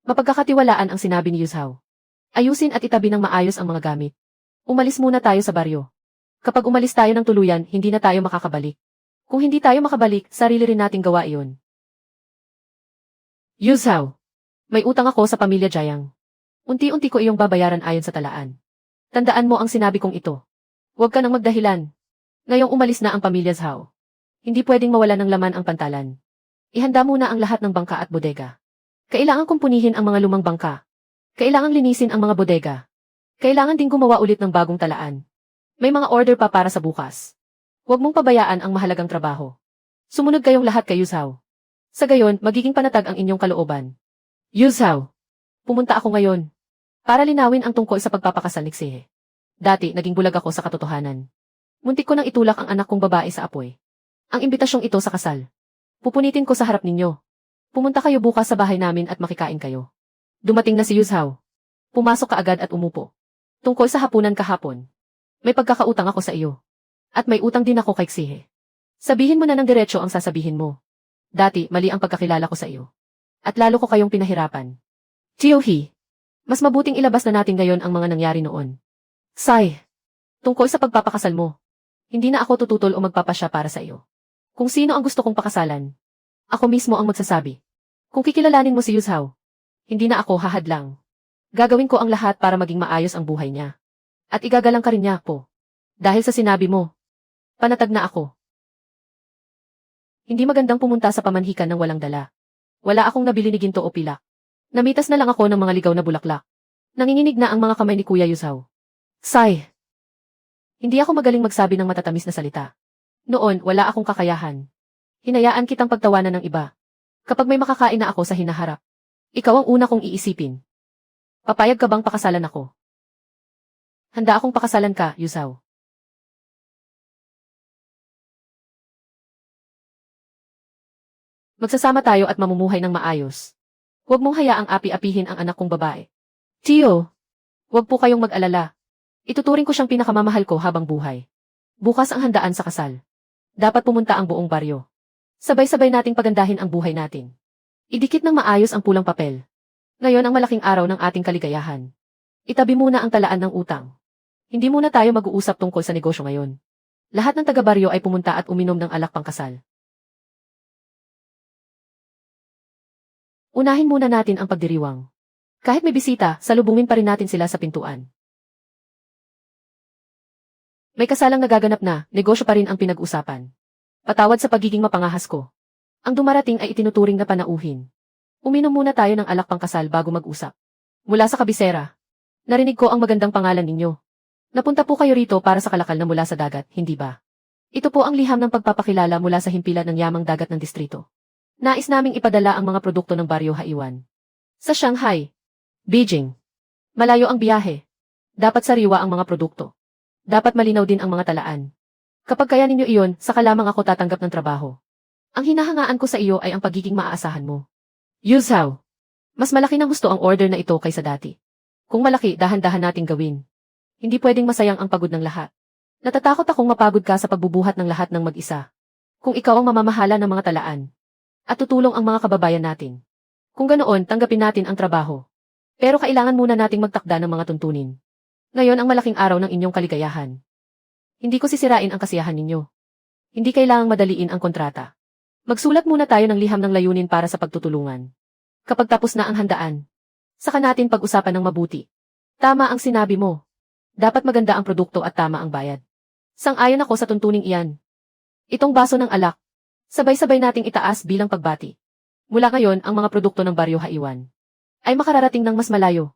Mapagkakatiwalaan ang sinabi ni Yuzhao. Ayusin at itabi ng maayos ang mga gamit. Umalis muna tayo sa baryo. Kapag umalis tayo ng tuluyan, hindi na tayo makakabalik. Kung hindi tayo makabalik, sarili rin nating gawa iyon. Yuzhao, may utang ako sa pamilya Jiang. Unti-unti ko iyong babayaran ayon sa talaan. Tandaan mo ang sinabi kong ito. Huwag ka nang magdahilan. Ngayong umalis na ang pamilya Zhao. Hindi pwedeng mawala ng laman ang pantalan. Ihanda muna ang lahat ng bangka at bodega. Kailangan kong punihin ang mga lumang bangka. Kailangang linisin ang mga bodega. Kailangan ding gumawa ulit ng bagong talaan. May mga order pa para sa bukas. Huwag mong pabayaan ang mahalagang trabaho. Sumunod kayong lahat kay Yuzhao. Sa gayon, magiging panatag ang inyong kalooban. Yuzhao, pumunta ako ngayon para linawin ang tungkol sa pagpapakasal ni Xie. Dati, naging bulag ako sa katotohanan. Muntik ko nang itulak ang anak kong babae sa apoy. Ang imbitasyong ito sa kasal. Pupunitin ko sa harap ninyo. Pumunta kayo bukas sa bahay namin at makikain kayo. Dumating na si Yuzhao. Pumasok kaagad at umupo. Tungkol sa hapunan kahapon. May pagkakautang ako sa iyo. At may utang din ako kay Xie. Sabihin mo na ng diretso ang sasabihin mo. Dati, mali ang pagkakilala ko sa iyo. At lalo ko kayong pinahirapan. Tiohi, mas mabuting ilabas na natin ngayon ang mga nangyari noon. Sai, tungkol sa pagpapakasal mo. Hindi na ako tututol o magpapasya para sa iyo. Kung sino ang gusto kong pakasalan, ako mismo ang magsasabi. Kung kikilalanin mo si Yuzhao, hindi na ako hahadlang. Gagawin ko ang lahat para maging maayos ang buhay niya. At igagalang ka rin niya po. Dahil sa sinabi mo, panatag na ako. Hindi magandang pumunta sa pamanhikan ng walang dala. Wala akong nabili ni ginto o pilak. Namitas na lang ako ng mga ligaw na bulaklak. Nanginginig na ang mga kamay ni Kuya Yuzhao. Sai. Hindi ako magaling magsabi ng matatamis na salita. Noon, wala akong kakayahan. Hinayaan kitang pagtawanan ng iba. Kapag may makakain na ako sa hinaharap, ikaw ang una kong iisipin. Papayag ka bang pakasalan ako? Handa akong pakasalan ka, Yuzhao. Magsasama tayo at mamumuhay ng maayos. Huwag mong hayaang api-apihin ang anak kong babae. Tio, huwag po kayong mag-alala. Ituturing ko siyang pinakamamahal ko habang buhay. Bukas ang handaan sa kasal. Dapat pumunta ang buong baryo. Sabay-sabay nating pagandahin ang buhay natin. Idikit ng maayos ang pulang papel. Ngayon ang malaking araw ng ating kaligayahan. Itabi muna ang talaan ng utang. Hindi muna tayo mag-uusap tungkol sa negosyo ngayon. Lahat ng taga-baryo ay pumunta at uminom ng alak pangkasal. Unahin muna natin ang pagdiriwang. Kahit may bisita, salubungin pa rin natin sila sa pintuan. May kasalang nagaganap na, negosyo pa rin ang pinag-usapan. Patawad sa pagiging mapangahas ko. Ang dumarating ay itinuturing na panauhin. Uminom muna tayo ng alak pangkasal bago mag-usap. Mula sa kabisera. Narinig ko ang magandang pangalan ninyo. Napunta po kayo rito para sa kalakal na mula sa dagat, hindi ba? Ito po ang liham ng pagpapakilala mula sa himpilan ng yamang dagat ng distrito. Nais naming ipadala ang mga produkto ng Baryo Haiwan. Sa Shanghai, Beijing. Malayo ang biyahe. Dapat sariwa ang mga produkto. Dapat malinaw din ang mga talaan. Kapag kaya ninyo iyon, saka lamang ako tatanggap ng trabaho. Ang hinahangaan ko sa iyo ay ang pagiging maaasahan mo. Yuzhao, mas malaki ng gusto ang order na ito kaysa dati. Kung malaki, dahan-dahan nating gawin. Hindi pwedeng masayang ang pagod ng lahat. Natatakot akong mapagod ka sa pagbubuhat ng lahat ng mag-isa. Kung ikaw ang mamamahala ng mga talaan. At tutulong ang mga kababayan natin. Kung ganoon, tanggapin natin ang trabaho. Pero kailangan muna nating magtakda ng mga tuntunin. Ngayon ang malaking araw ng inyong kaligayahan. Hindi ko sisirain ang kasiyahan ninyo. Hindi kailangang madaliin ang kontrata. Magsulat muna tayo ng liham ng layunin para sa pagtutulungan. Kapag tapos na ang handaan, saka natin pag-usapan ng mabuti. Tama ang sinabi mo. Dapat maganda ang produkto at tama ang bayad. Sang-ayon ako sa tuntuning iyan. Itong baso ng alak. Sabay-sabay nating itaas bilang pagbati. Mula ngayon, ang mga produkto ng Baryo Haiwan ay makararating ng mas malayo.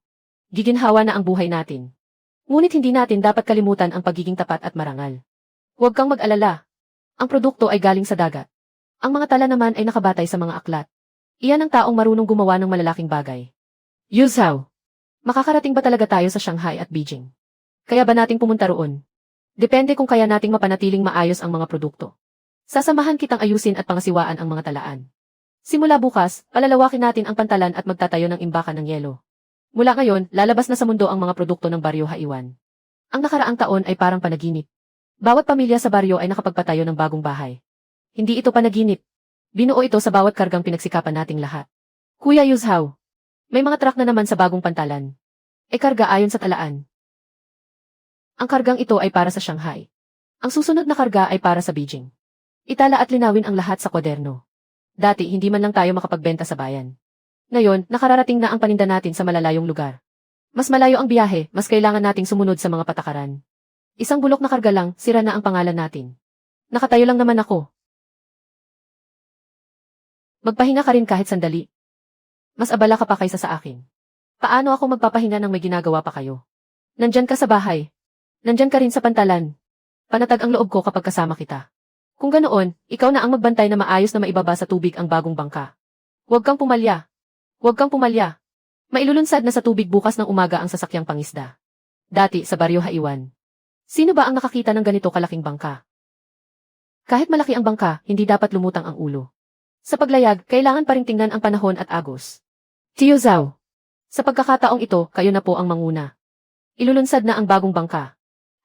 Giginhawa na ang buhay natin. Ngunit hindi natin dapat kalimutan ang pagiging tapat at marangal. Huwag kang mag-alala. Ang produkto ay galing sa dagat. Ang mga tala naman ay nakabatay sa mga aklat. Iyan ang taong marunong gumawa ng malalaking bagay. Yu Zhao, makakarating ba talaga tayo sa Shanghai at Beijing? Kaya ba nating pumunta roon? Depende kung kaya nating mapanatiling maayos ang mga produkto. Sasamahan kitang ayusin at pangasiwaan ang mga talaan. Simula bukas, palalawakin natin ang pantalan at magtatayo ng imbakan ng yelo. Mula ngayon, lalabas na sa mundo ang mga produkto ng Baryo Haiwan. Ang nakaraang taon ay parang panaginip. Bawat pamilya sa baryo ay nakapagpatayo ng bagong bahay. Hindi ito panaginip. Binuo ito sa bawat kargang pinagsikapan nating lahat. Kuya Yu Zhao, may mga truck na naman sa bagong pantalan. Karga ayon sa talaan. Ang kargang ito ay para sa Shanghai. Ang susunod na karga ay para sa Beijing. Itala at linawin ang lahat sa kwaderno. Dati hindi man lang tayo makapagbenta sa bayan. Ngayon, nakararating na ang paninda natin sa malalayong lugar. Mas malayo ang biyahe, mas kailangan nating sumunod sa mga patakaran. Isang bulok na karga lang, sira na ang pangalan natin. Nakatayo lang naman ako. Magpahinga ka rin kahit sandali. Mas abala ka pa kaysa sa akin. Paano ako magpapahinga nang may ginagawa pa kayo? Nandyan ka sa bahay. Nandyan ka rin sa pantalan. Panatag ang loob ko kapag kasama kita. Kung ganoon, ikaw na ang magbantay na maayos na maibaba sa tubig ang bagong bangka. Huwag kang pumalya. Huwag kang pumalya. Mailulunsad na sa tubig bukas ng umaga ang sasakyang pangisda. Dati sa Baryo Haiwan. Sino ba ang nakakita ng ganito kalaking bangka? Kahit malaki ang bangka, hindi dapat lumutang ang ulo. Sa paglayag, kailangan pa ring tingnan ang panahon at agos. Yu Zhao, sa pagkakataong ito, kayo na po ang manguna. Ilulunsad na ang bagong bangka.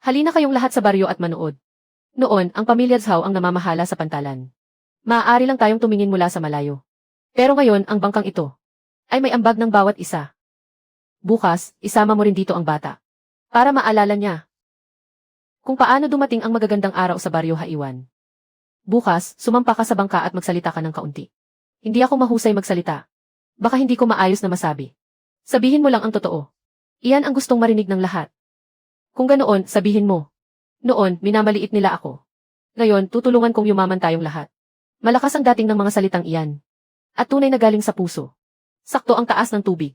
Halina kayong lahat sa baryo at manood. Noon, ang pamilya Zhao ang namamahala sa pantalan. Maaari lang tayong tumingin mula sa malayo. Pero ngayon, ang bangkang ito ay may ambag ng bawat isa. Bukas, isama mo rin dito ang bata. Para maalala niya kung paano dumating ang magagandang araw sa Baryo Haiwan. Bukas, sumampa ka sa bangka at magsalita ka ng kaunti. Hindi ako mahusay magsalita. Baka hindi ko maayos na masabi. Sabihin mo lang ang totoo. Iyan ang gustong marinig ng lahat. Kung ganoon, sabihin mo. Noon, minamaliit nila ako. Ngayon, tutulungan kong yumaman tayong lahat. Malakas ang dating ng mga salitang iyan. At tunay na galing sa puso. Sakto ang taas ng tubig.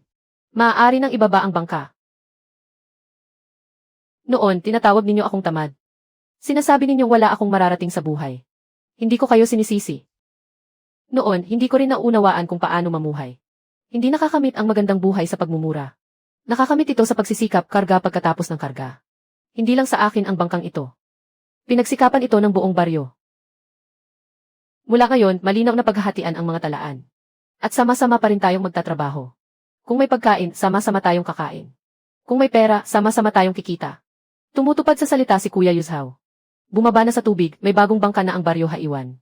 Maaari nang ibaba ang bangka. Noon, tinatawag ninyo akong tamad. Sinasabi ninyong wala akong mararating sa buhay. Hindi ko kayo sinisisi. Noon, hindi ko rin naunawaan kung paano mamuhay. Hindi nakakamit ang magandang buhay sa pagmumura. Nakakamit ito sa pagsisikap karga pagkatapos ng karga. Hindi lang sa akin ang bangkang ito. Pinagsikapan ito ng buong baryo. Mula ngayon, malinaw na paghahatian ang mga talaan. At sama-sama pa rin tayong magtatrabaho. Kung may pagkain, sama-sama tayong kakain. Kung may pera, sama-sama tayong kikita. Tumutupad sa salita si Kuya Yu Zhao. Bumaba na sa tubig, may bagong bangka na ang Baryo Haiwan.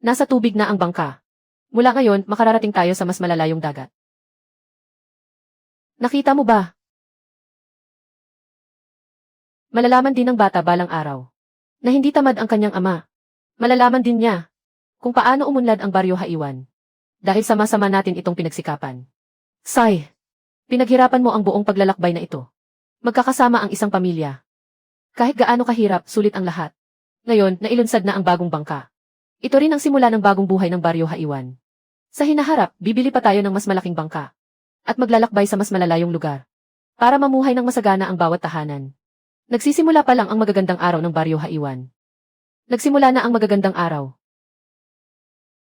Nasa tubig na ang bangka. Mula ngayon, makararating tayo sa mas malalayong dagat. Nakita mo ba? Malalaman din ng bata balang araw na hindi tamad ang kanyang ama. Malalaman din niya kung paano umunlad ang Baryo Haiwan. Dahil sama-sama natin itong pinagsikapan. Sai, pinaghirapan mo ang buong paglalakbay na ito. Magkakasama ang isang pamilya. Kahit gaano kahirap, sulit ang lahat. Ngayon, nailunsad na ang bagong bangka. Ito rin ang simula ng bagong buhay ng Baryo Haiwan. Sa hinaharap, bibili pa tayo ng mas malaking bangka. At maglalakbay sa mas malalayong lugar. Para mamuhay ng masagana ang bawat tahanan. Nagsisimula pa lang ang magagandang araw ng Baryo Haiwan. Nagsimula na ang magagandang araw.